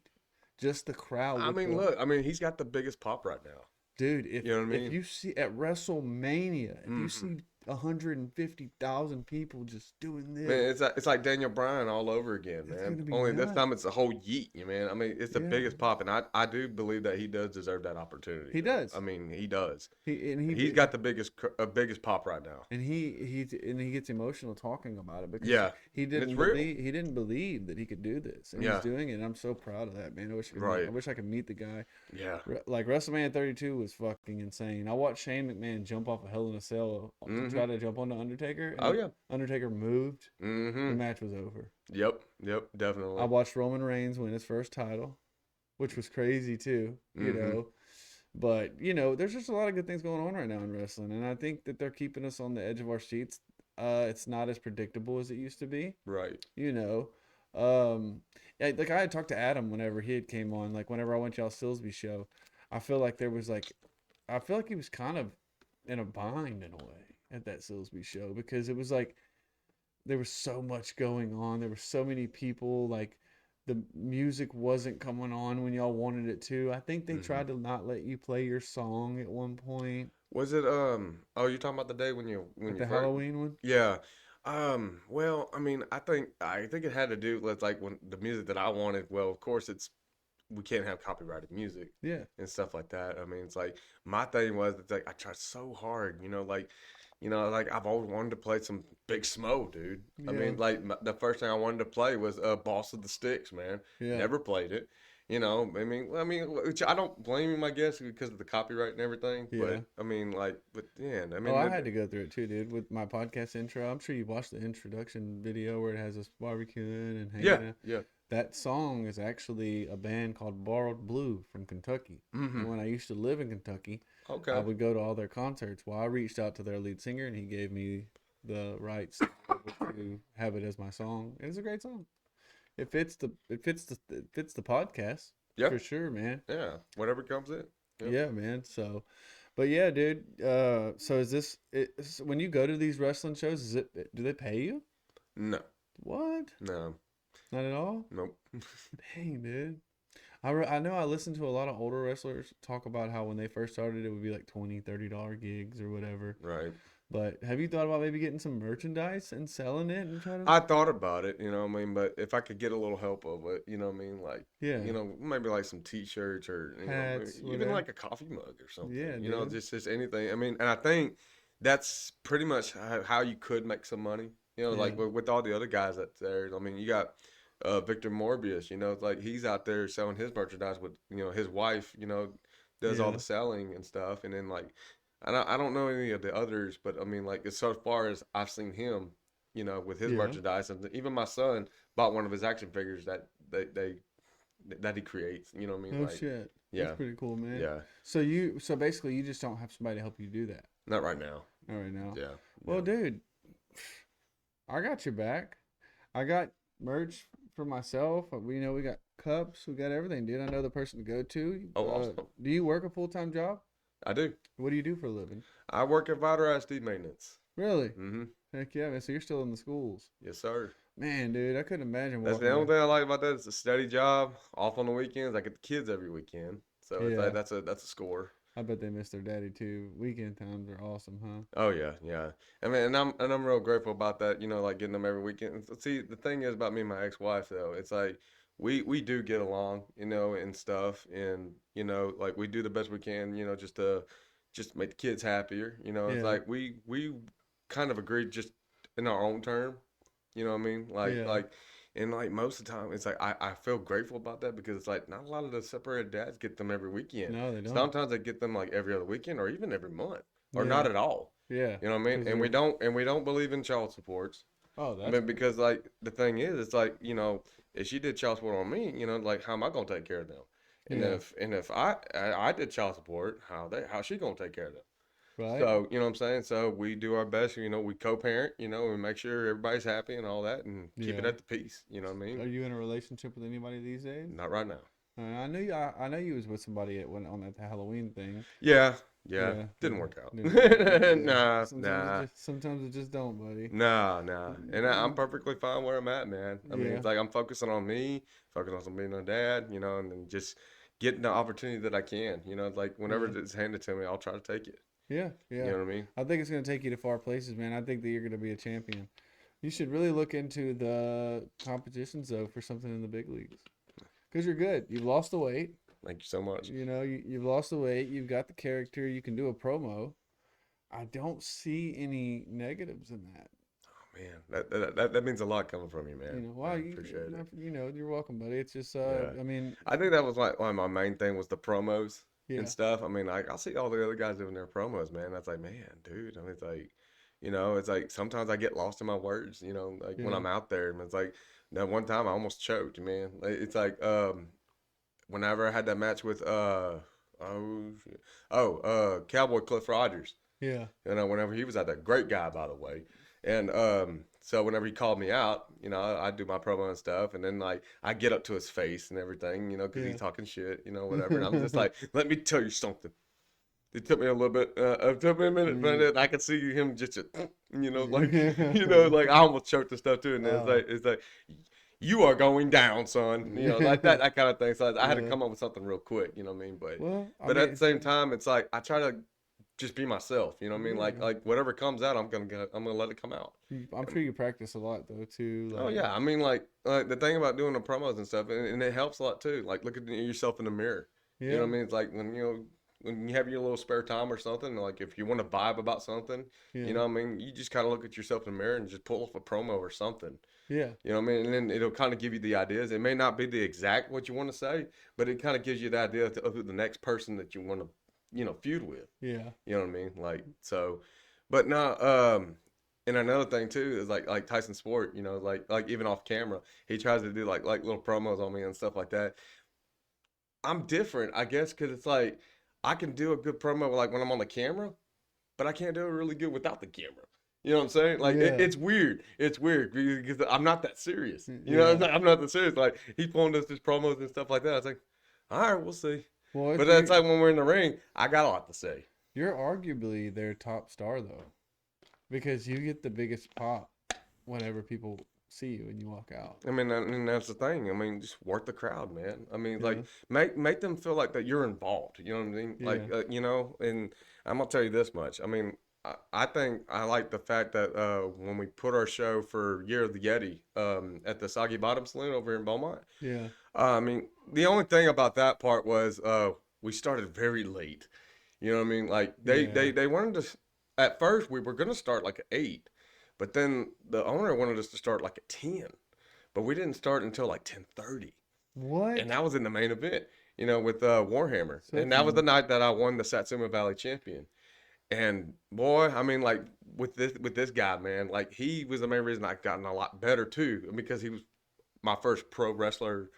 S1: just the crowd.
S4: I
S1: with
S4: mean,
S1: the-
S4: look. I mean, he's got the biggest pop right now.
S1: Dude, if
S4: You know what I
S1: if
S4: mean?
S1: you see at WrestleMania, if you
S4: Mhm.
S1: see 150,000 people just doing
S4: Man,
S1: this,
S4: it's like Daniel Bryan all over again,
S1: it's
S4: man.
S1: gonna be
S4: Only this
S1: nuts.
S4: time it's a whole yeet, you man. I mean, it's the
S1: Yeah,
S4: biggest pop, and I do believe that he does deserve that opportunity,
S1: he
S4: though.
S1: does.
S4: I mean, he does. He's
S1: He
S4: got the biggest pop right now.
S1: and he gets emotional talking about it because
S4: Yeah, and it's real.
S1: he didn't believe that he could do this, and he's
S4: Yeah,
S1: doing it. And I'm so proud of that, man. I
S4: right.
S1: wish I could meet the guy.
S4: Yeah.
S1: Like WrestleMania 32 was fucking insane. I watched Shane McMahon jump off a Hell in a Cell to
S4: Mm-hmm.
S1: try to jump onto Undertaker, and
S4: Oh yeah.
S1: Undertaker moved. The
S4: Mm-hmm.
S1: match was over.
S4: Yep. Yep.
S1: I
S4: Definitely.
S1: watched Roman Reigns win his first title, which was crazy too,
S4: Mm-hmm.
S1: But, there's just a lot of good things going on right now in wrestling, and I think that they're keeping us on the edge of our seats. It's not as predictable as it used to be,
S4: Right.
S1: you know. Um, like I had talked to Adam whenever he had came on, like whenever I went to y'all Silsby show, I feel like I feel like he was kind of in a bind in a way at that Silsby show because it was like there was so much going on. There were so many people. Like the music wasn't coming on when y'all wanted it to. I think they
S4: Mm-hmm.
S1: tried to not let you play your song at one point,
S4: Was it Oh, you're talking about the day when
S1: like
S4: you
S1: the
S4: first.
S1: Halloween one.
S4: Yeah. Well, I mean, I think it had to do with like when the music that I wanted. Well, of course, it's we can't have copyrighted music
S1: Yeah,
S4: and stuff like that. I mean, it's like my thing was it's like I tried so hard, like I've always wanted to play some Big Smo, dude. I
S1: yeah,
S4: mean, like the first thing I wanted to play was Boss of the Sticks, man.
S1: yeah,
S4: Never played it. I mean, which I don't blame him, I guess, because of the copyright and everything.
S1: yeah.
S4: But I mean, like, but yeah, I
S1: Oh,
S4: mean,
S1: I had to go through it too, dude, with my podcast intro. I'm sure you watched the introduction video where it has us barbecuing and
S4: yeah,
S1: hanging out.
S4: yeah,
S1: That song is actually a band called Borrowed Blue from Kentucky.
S4: mm-hmm.
S1: And when I used to live in Kentucky, I
S4: Okay.
S1: would go to all their concerts. Well, I reached out to their lead singer and he gave me the rights to have it as my song. And it's a great song. It fits the podcast
S4: Yeah,
S1: for sure, man.
S4: yeah. Whatever comes in. Yep.
S1: Yeah, man. So, but yeah, dude. So when you go to these wrestling shows? Do they pay you?
S4: No,
S1: What?
S4: no,
S1: Not at all.
S4: nope.
S1: Dang, dude. I know I listened to a lot of older wrestlers talk about how when they first started it would be like $20, $30 gigs or whatever.
S4: Right.
S1: But have you thought about maybe getting some merchandise and selling it and try to?
S4: I thought about it, what I mean, but if I could get a little help of it, what I mean, like,
S1: Yeah,
S4: maybe like some t-shirts or,
S1: hats,
S4: maybe even
S1: whatever.
S4: like a coffee mug or something,
S1: Yeah, dude.
S4: just anything. I mean, and I think that's pretty much how you could make some money,
S1: Yeah,
S4: like with all the other guys that's there. I mean, you got Victor Morbius, it's like he's out there selling his merchandise with, his wife, does all
S1: yeah,
S4: the selling and stuff. And then like, I don't know any of the others, but I mean, like, as so far as I've seen him, with his
S1: yeah.
S4: merchandise, and even my son bought one of his action figures that he creates. You know what I mean?
S1: Oh
S4: Like,
S1: shit, that's
S4: yeah,
S1: pretty cool, man.
S4: yeah.
S1: So basically you just don't have somebody to help you do that.
S4: Not right now.
S1: All right now.
S4: Yeah,
S1: Well,
S4: yeah.
S1: dude, I got your back. I got merch for myself. We got cups. We got everything, dude. I know the person to go to.
S4: Oh, awesome.
S1: Do you work a full-time job?
S4: I do.
S1: What do you do for a living?
S4: I work at Vider ISD maintenance.
S1: Really?
S4: Mm-hmm.
S1: Heck yeah, man. So you're still in the schools.
S4: Yes, sir.
S1: Man, dude, I couldn't imagine
S4: That's
S1: walking
S4: the only
S1: there.
S4: thing I like about that. It's a steady job. Off on the weekends. I get the kids every weekend, so it's
S1: Yeah.
S4: like that's a score.
S1: I bet they miss their daddy too. Weekend times are awesome, huh?
S4: Oh yeah, yeah. I mean, and I'm real grateful about that. Like getting them every weekend. See, the thing is about me and my ex-wife though, it's like we do get along, and stuff, and like we do the best we can, just make the kids happier. It's
S1: Yeah.
S4: like we kind of agreed just in our own term. You know what I mean?
S1: Yeah.
S4: And like most of the time, it's like I feel grateful about that because it's like not a lot of the separated dads get them every weekend.
S1: No, they don't.
S4: Sometimes they get them like every other weekend or even every month or
S1: Yeah.
S4: not at all.
S1: Yeah.
S4: You know what I mean?
S1: 'Cause
S4: And we
S1: they're.
S4: don't believe in child supports.
S1: Oh,
S4: I
S1: that's
S4: mean, because like the thing is, it's like if she did child support on me, like how am I gonna take care of them? And
S1: yeah.
S4: if I did child support, how she gonna take care of them?
S1: Right.
S4: So you know what I'm saying. So we do our best. We co-parent. We make sure everybody's happy and all that, and keep it
S1: Yeah.
S4: at the peace. You know what I
S1: Are
S4: mean?
S1: you in a relationship with anybody these days?
S4: Not right now.
S1: I know you was with somebody on that Halloween thing.
S4: Yeah,
S1: Yeah,
S4: didn't work out.
S1: didn't work out. Yeah.
S4: Nah, nah.
S1: Sometimes it just don't, buddy.
S4: No, no, and I'm perfectly fine where I'm at, man. I mean,
S1: Yeah,
S4: it's like I'm focusing on me, focusing on being a dad, and then just, getting the opportunity that I can. You know, like whenever
S1: Yeah.
S4: it's handed to me, I'll try to take it.
S1: Yeah, yeah.
S4: You know what I mean?
S1: I think it's going to take you to far places, man. I think that you're going to be a champion. You should really look into the competitions though for something in the big leagues, because you're good. You've lost the weight.
S4: Thank you so much.
S1: You know, you've lost the weight. You've got the character. You can do a promo. I don't see any negatives in that.
S4: Man, that means a lot coming from you, man.
S1: You know, well,
S4: I
S1: you,
S4: appreciate it.
S1: you know, you're welcome, buddy. It's just,
S4: Yeah.
S1: I mean,
S4: I think that was like one of my main thing was the promos
S1: yeah,
S4: and stuff. I mean, like I'll see all the other guys doing their promos, man. That's like, man, dude. I mean, it's like, you know, it's like sometimes I get lost in my words, you know, like when
S1: Yeah.
S4: I'm out there. And it's like that one time I almost choked, man. Like, it's like whenever I had that match with Cowboy Cliff Rogers.
S1: yeah,
S4: You know, whenever he was out there, great guy, by the way. And so whenever he called me out, you know, I do my promo and stuff, and then like I get up to his face and everything, you know, because
S1: Yeah.
S4: he's talking shit, you know, whatever. And I'm just like, let me tell you something. It took me a little bit, it took me a minute, but then I could see him just, you know, like, you know, like I almost choked and stuff too. And then it's like, you are going down, son. You know, like that kind of thing. So I had to
S1: Yeah.
S4: come up with something real quick. You know what I mean? But
S1: well, I
S4: but
S1: mean,
S4: at the same time, it's like I try to just be myself. You know what I mean?
S1: Yeah.
S4: Like whatever comes out, I'm gonna let it come out.
S1: I'm sure you practice a lot though too.
S4: Oh
S1: like-
S4: yeah, I mean like the thing about doing the promos and stuff, and it helps a lot too. Like look at yourself in the mirror.
S1: yeah,
S4: You know what I mean? It's like when you have your little spare time or something, like if you want to vibe about something,
S1: yeah,
S4: you know what I mean? You just kind of look at yourself in the mirror and just pull off a promo or something.
S1: yeah,
S4: You know what I mean? And then it'll kind of give you the ideas. It may not be the exact what you want to say, but it kind of gives you the idea of who the next person that you want to, feud with.
S1: yeah,
S4: You know what I mean? Like so, but no. And another thing too is like Tyson Sport. You know, like even off camera, he tries to do like little promos on me and stuff like that. I'm different, I guess, because it's like I can do a good promo like when I'm on the camera, but I can't do it really good without the camera. You know what I'm saying? Like
S1: Yeah.
S4: it's weird. It's weird because I'm not that serious. You know,
S1: Yeah.
S4: I'm not that serious. Like he's pulling us these promos and stuff like that. I was like, all right, we'll see.
S1: Well, if
S4: But that's
S1: you're-
S4: like when we're in the ring, I got a lot to say.
S1: you're arguably their top star though, because you get the biggest pop whenever people see you and you walk out.
S4: I mean, and that's the thing. I mean, just work the crowd, man. I mean,
S1: Yeah.
S4: like make them feel like that you're involved. You know what I mean? Like,
S1: Yeah.
S4: you know. And I'm gonna tell you this much. I mean, I think I like the fact that when we put our show for Year of the Yeti at the Soggy Bottom Saloon over here in Beaumont.
S1: Yeah,
S4: I mean, the only thing about that part was we started very late. You know what I mean? Like
S1: Yeah.
S4: they wanted to. At first, we were gonna start like at 8, but then the owner wanted us to start like at 10, but we didn't start until like 10:30,
S1: what?
S4: and that was in the main event. You know, with Warhammer,
S1: So
S4: and that was the night that I won the Satsuma Valley Champion. And boy, I mean, like with this guy, man, like he was the main reason I gotten a lot better too, because he was my first pro wrestler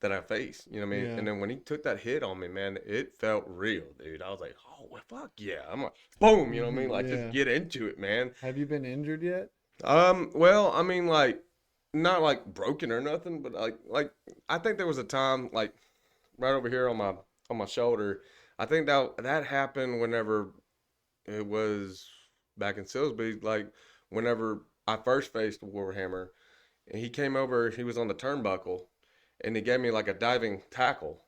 S4: that I faced. You know what I mean?
S1: Yeah.
S4: And then when he took that hit on me, man, it felt real, dude. I was like, oh, well, fuck yeah! I'm like, boom, you know what I mean? Like
S1: Yeah.
S4: just get into it, man.
S1: Have you been injured yet?
S4: Well, I mean, like not like broken or nothing, but like I think there was a time like right over here on my shoulder. I think that happened whenever it was back in Silsby, like whenever I first faced Warhammer, and he came over, he was on the turnbuckle, and he gave me like a diving tackle,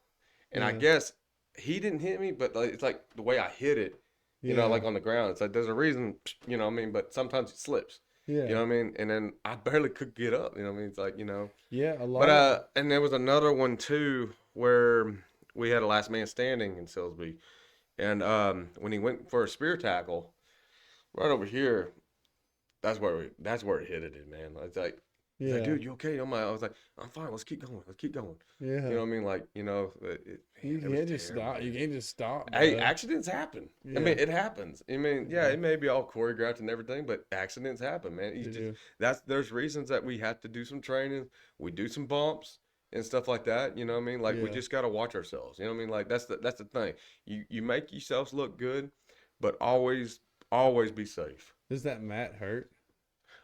S4: and I
S1: Yeah.
S4: guess he didn't hit me, but like, it's like the way I hit it, you know,
S1: Yeah.
S4: like on the ground. It's like there's a reason, you know what I mean? But sometimes it slips,
S1: Yeah,
S4: you know what I mean? And then I barely could get up, you know what I mean? It's like, you know.
S1: yeah, a lot.
S4: But and there was another one too where we had a last man standing in Silsby, and when he went for a spear tackle, right over here, that's where it hit it, man. It's like, he's
S1: yeah,
S4: like, dude, you okay? I was like, I'm fine. Let's keep going. Let's keep going.
S1: yeah.
S4: You know what I mean? Like, you know,
S1: You
S4: it was
S1: can't just
S4: terrible,
S1: stop. You
S4: man.
S1: can't just stop.
S4: Hey,
S1: bud.
S4: accidents happen.
S1: Yeah.
S4: I mean, it happens. I mean, yeah,
S1: Yeah.
S4: it may be all choreographed and everything, but accidents happen, man. You
S1: They
S4: just,
S1: do.
S4: there's reasons that we have to do some training. We do some bumps and stuff like that. You know what I mean? Like we
S1: Yeah.
S4: just gotta watch ourselves. You know what I mean? Like that's the thing. You make yourselves look good, but always be safe.
S1: Does that mat hurt?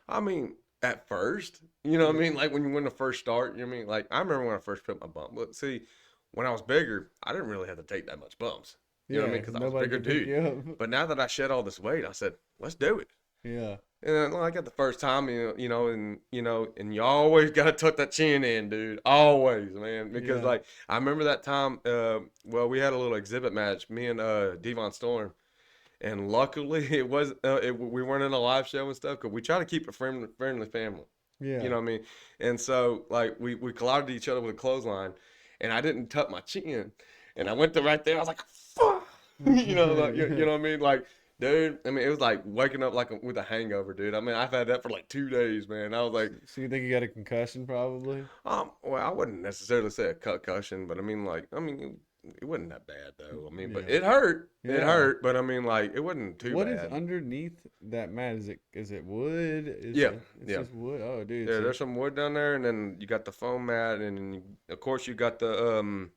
S4: I mean, at first, you know what I mean? Like when to first start, you know what I mean? Like I remember when I first put my bump. But see, when I was bigger, I didn't really have to take that much bumps. You know what I mean? Because I was a
S1: nobody
S4: bigger
S1: can pick
S4: dude.
S1: you up.
S4: But now that I shed all this weight, I said, let's do it.
S1: Yeah.
S4: And then, like at the first time, and you always gotta tuck that chin in, dude. Always, man. Because
S1: Yeah.
S4: like I remember that time. Well, we had a little exhibit match, me and Devon Storm, and luckily we weren't in a live show and stuff. Cause we try to keep a friendly family. You
S1: Yeah.
S4: know what I mean? And so like we collided each other with a clothesline, and I didn't tuck my chin, and I went to right there. I was like, fuck, you know what I mean? Like, dude, I mean, it was like waking up like with a hangover, dude. I mean, I've had that for like 2 days, man. I was like,
S1: So you think you got a concussion probably?
S4: well, I wouldn't necessarily say a concussion, but I mean, like, it wasn't that bad though. I mean, but
S1: Yeah.
S4: it hurt. It
S1: Yeah.
S4: hurt, but I mean, like, it wasn't too
S1: What is
S4: bad.
S1: underneath that mat? Is it wood?
S4: Yeah,
S1: It's
S4: yeah.
S1: just wood. Oh, dude.
S4: Yeah,
S1: So,
S4: there's some wood down there, and then you got the foam mat, and then of course you got the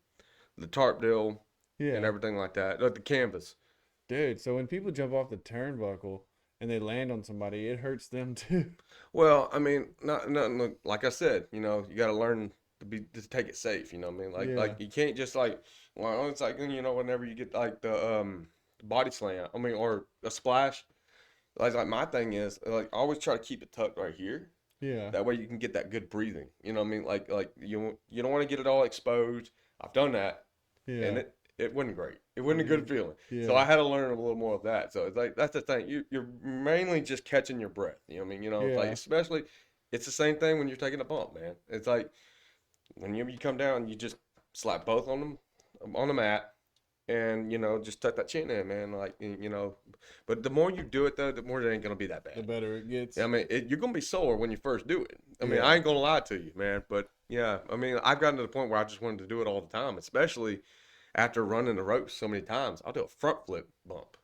S4: tarp deal
S1: yeah.
S4: and everything like that, like the canvas.
S1: Dude, so when people jump off the turnbuckle and they land on somebody, it hurts them too.
S4: Well, I mean, not like I said, you got to learn to take it safe. You know what I mean?
S1: Yeah.
S4: Like you can't just like, well, it's like whenever you get like the body slam, I mean, or a splash. Like my thing is like I always try to keep it tucked right here.
S1: Yeah.
S4: That way you can get that good breathing. You know what I mean? Like you don't want to get it all exposed. I've done that,
S1: Yeah.
S4: and it wasn't great. It wasn't a good feeling.
S1: Yeah.
S4: So I had to learn a little more of that. So it's like that's the thing. You're mainly just catching your breath. You know what I mean? It's like
S1: Yeah.
S4: especially it's the same thing when you're taking a bump, man. It's like when you come down, you just slap both on them on the mat, and just tuck that chin in, man. Like but the more you do it though, the more it ain't gonna be that
S1: The
S4: bad.
S1: better it gets.
S4: I mean, you're gonna be sore when you first do it. I mean,
S1: Yeah.
S4: I ain't gonna lie to you, man. But yeah, I mean, I've gotten to the point where I just wanted to do it all the time, especially after running the ropes so many times. I'll do a front flip bump.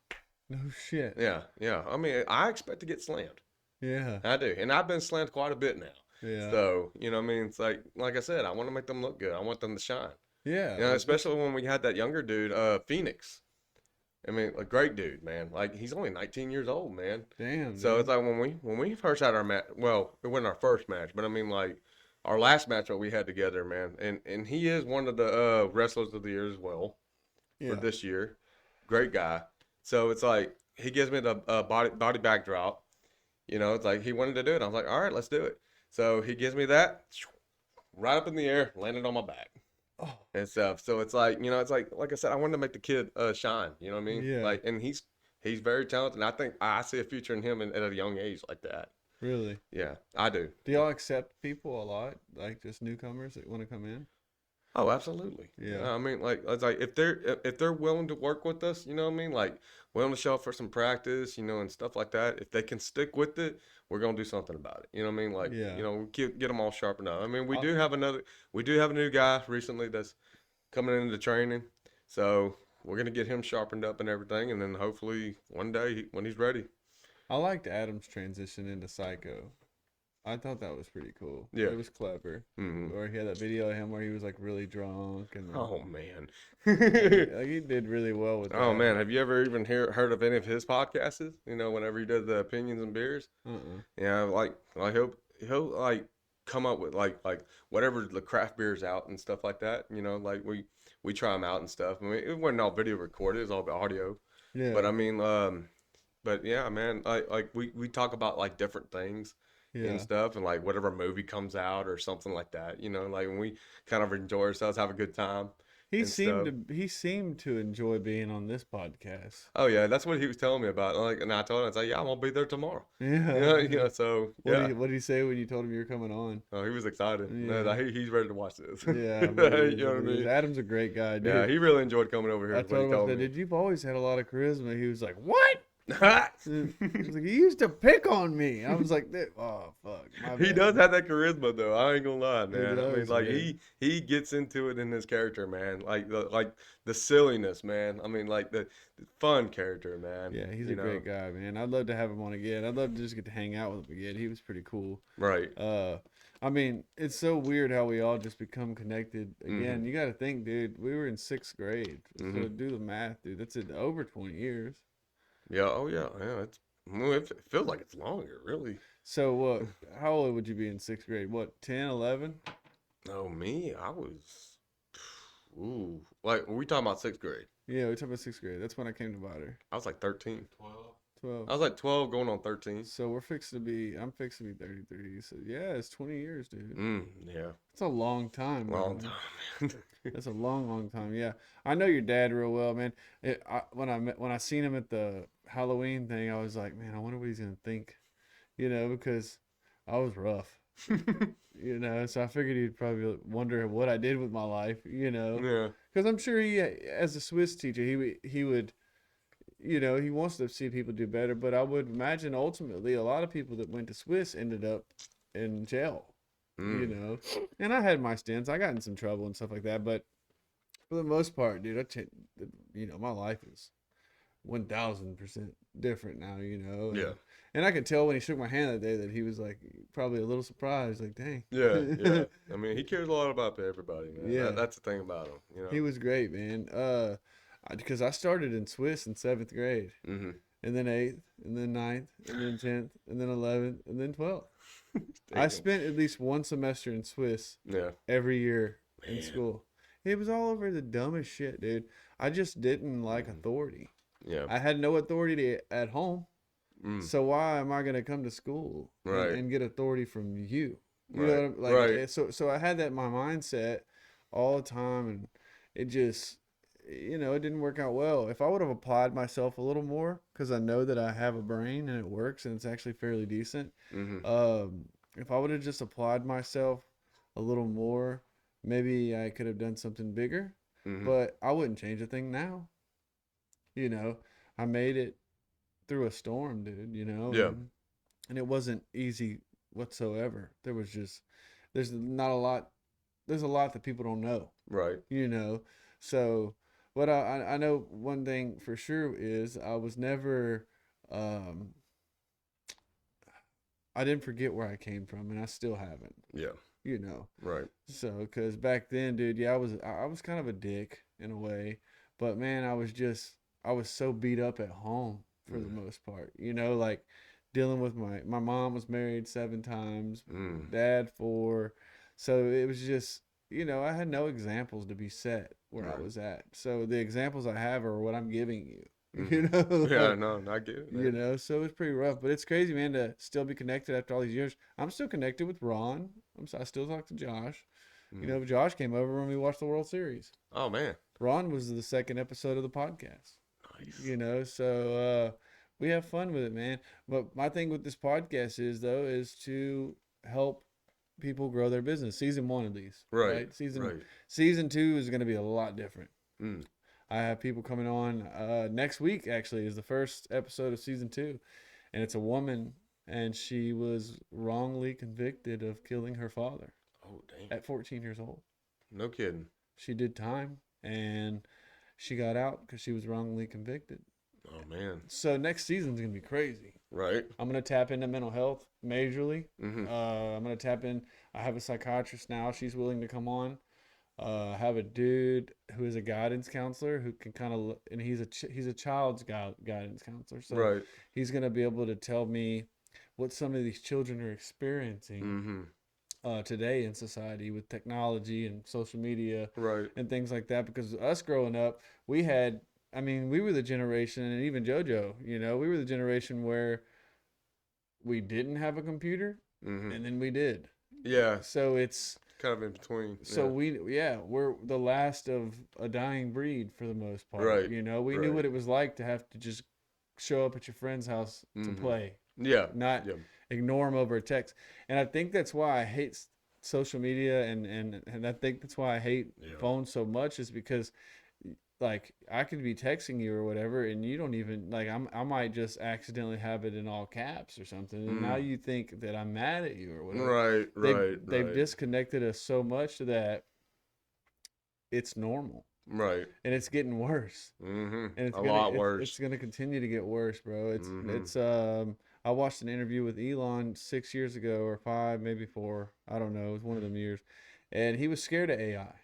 S1: No shit.
S4: Yeah, yeah. I mean, I expect to get slammed.
S1: Yeah.
S4: I do, and I've been slammed quite a bit now.
S1: Yeah.
S4: So what I mean, it's like I said, I want to make them look good. I want them to shine.
S1: Yeah.
S4: Especially when we had that younger dude, Phoenix. I mean, a great dude, man. Like he's only 19 years old, man.
S1: Damn.
S4: So
S1: dude.
S4: it's like when we first had our match. Well, it wasn't our first match, but I mean like our last match that we had together, man. And he is one of the wrestlers of the year as well for
S1: Yeah.
S4: this year. Great guy. So it's like he gives me the body backdrop. It's like he wanted to do it. I was like, all right, let's do it. So he gives me that right up in the air, landed on my back.
S1: Oh.
S4: And stuff. So it's like, it's like I said, I wanted to make the kid shine. You know what I mean?
S1: Yeah.
S4: Like, and he's very talented. And I think I see a future in him at a young age like that.
S1: Really?
S4: Yeah, I do.
S1: Do y'all accept people a lot? Like just newcomers that want to come in?
S4: Oh, absolutely.
S1: Yeah.
S4: I mean, like it's like if they're willing to work with us, you know what I mean? Like willing to show up for some practice, and stuff like that. If they can stick with it, we're gonna do something about it. You know what I mean? Like,
S1: Yeah.
S4: we get them all sharpened up. I mean, we do have a new guy recently that's coming into training, so we're gonna get him sharpened up and everything, and then hopefully one day when he's ready.
S1: I liked Adam's transition into Psycho. I thought that was pretty cool.
S4: Yeah.
S1: It was clever.
S4: Mhm.
S1: Or he had that video of him where he was like really drunk and
S4: Oh man.
S1: like, he did really well with that.
S4: Oh man, have you ever even heard of any of his podcasts? Whenever he does the opinions and beers. Yeah, like he'll like come up with like whatever the craft beers out and stuff like that. Like we try them out and stuff. I mean, it wasn't all video recorded; it was all audio.
S1: Yeah.
S4: But I mean, but yeah, man, like we talk about like different things
S1: Yeah.
S4: and stuff, and like whatever movie comes out or something like that. Like when we kind of enjoy ourselves, have a good time.
S1: He
S4: and stuff.
S1: seemed to enjoy being on this podcast.
S4: Oh yeah, that's what he was telling me about. Like, and I told him, I was like, yeah, I'm gonna be there tomorrow.
S1: Yeah.
S4: So
S1: What
S4: yeah.
S1: did he say when you told him you were coming on?
S4: Oh, he was excited.
S1: Yeah.
S4: No, he's ready to watch this.
S1: Yeah.
S4: You know what I
S1: mean?
S4: mean?
S1: Adam's a great guy, dude.
S4: Yeah, he really enjoyed coming over here.
S1: I
S4: is what he
S1: told him, I
S4: told
S1: said,
S4: me.
S1: dude, you've always had a lot of charisma. He was like, what? He was like, he used to pick on me. I was like, oh fuck. my
S4: He
S1: bad."
S4: does have that charisma though. I ain't gonna lie, man. I mean,
S1: does,
S4: like
S1: man.
S4: he gets into it in his character, man. Like the silliness, man. I mean, like the fun character, man.
S1: Yeah, he's a great guy, man. I'd love to have him on again. I'd love to just get to hang out with him again. He was pretty cool.
S4: Right.
S1: I mean, it's so weird how we all just become connected again.
S4: Mm-hmm.
S1: You got to think, dude. We were in 6th grade, so do the math, dude. That's over 20 years.
S4: Yeah. Oh yeah. Yeah. It feels like it's longer, really.
S1: So what? How old would you be in 6th grade? What, 10, 11?
S4: Oh, me, I was. Ooh, like were we talking about 6th grade?
S1: Yeah, we talking about 6th grade. That's when I came to Botter.
S4: I was like 13.
S1: 12. 12.
S4: I was like 12 going on 13.
S1: So I'm fixing to be 33. So yeah, it's 20 years, dude.
S4: Yeah.
S1: It's a long time,
S4: Long
S1: bro.
S4: time, man.
S1: That's a long time. Yeah, I know your dad real well, man. When I seen him at the Halloween thing, I was like, man, I wonder what he's gonna think, because I was rough, So I figured he'd probably wonder what I did with my life,
S4: Yeah.
S1: because I'm sure he, as a Swiss teacher, he would, he wants to see people do better. But I would imagine ultimately a lot of people that went to Swiss ended up in jail. And I had my stints. I got in some trouble and stuff like that, but for the most part, dude, my life is 1,000% different now,
S4: Yeah.
S1: And I could tell when he shook my hand that day that he was like probably a little surprised, like, dang.
S4: Yeah. I mean, he cares a lot about everybody, man.
S1: Yeah.
S4: That's the thing about him,
S1: He was great, man. Because I started in Swiss in 7th grade,
S4: Mm-hmm.
S1: and then 8th, and then 9th, and then 10th, and then 11th, and then 12th. I spent at least one semester in Swiss every year in school. It was all over the dumbest shit, dude. I just didn't like authority.
S4: Yeah.
S1: I had no authority at home. So why am I going to come to school and get authority from you? You know what I'm, So I had that in my mindset all the time, and it just, it didn't work out well. If I would have applied myself a little more, because I know that I have a brain and it works and it's actually fairly decent. If I would have just applied myself a little more, maybe I could have done something bigger. But I wouldn't change a thing now. I made it through a storm, dude,
S4: Yeah.
S1: and it wasn't easy whatsoever. There's not a lot, there's a lot that people don't know,
S4: Right.
S1: So, but I know one thing for sure is I was never, I didn't forget where I came from, and I still haven't,
S4: Yeah. Right.
S1: So, because back then, dude, yeah, I was kind of a dick in a way, but man, I was so beat up at home for the most part, like dealing with my mom was married 7 times, dad 4, so it was just, I had no examples to be set where I was at. So the examples I have are what I'm giving you.
S4: Yeah, no, I get it. Man.
S1: So it's pretty rough, but it's crazy, man, to still be connected after all these years. I'm still connected with Ron. I still talk to Josh. Josh came over when we watched the World Series.
S4: Oh man,
S1: Ron was the 2nd episode of the podcast.
S4: Nice.
S1: So we have fun with it, man. But my thing with this podcast is to help people grow their business. Season 1 at least, right? Season 2 is going to be a lot different. I have people coming on next week. Actually, is the first episode of season 2, and it's a woman, and she was wrongly convicted of killing her father.
S4: Oh dang!
S1: At 14 years old.
S4: No kidding.
S1: She did time, and she got out because she was wrongly convicted.
S4: Oh man!
S1: So next season's gonna be crazy.
S4: Right.
S1: I'm gonna tap into mental health majorly. I'm gonna tap in. I have a psychiatrist now. She's willing to come on. I have a dude who is a guidance counselor who can kind of, and he's a child's guidance counselor. So he's gonna be able to tell me what some of these children are experiencing today in society with technology and social media, and things like that. Because us growing up, we were the generation, and even JoJo, we were the generation where we didn't have a computer, and then we did.
S4: Yeah.
S1: So it's
S4: kind of in between.
S1: So we're the last of a dying breed for the most part.
S4: Right.
S1: We knew what it was like to have to just show up at your friend's house to play.
S4: Yeah.
S1: Not ignore them over a text. And I think that's why I hate social media, and I think that's why I hate phones so much, is because like I could be texting you or whatever, and you don't even like I might just accidentally have it in all caps or something, and now you think that I'm mad at you or whatever. They've disconnected us so much that it's normal.
S4: Right.
S1: And it's getting worse.
S4: And
S1: it's
S4: a lot worse.
S1: It's gonna continue to get worse, bro. It's I watched an interview with Elon 6 years ago, or 5, maybe 4. I don't know. It was one of them years, and he was scared of AI.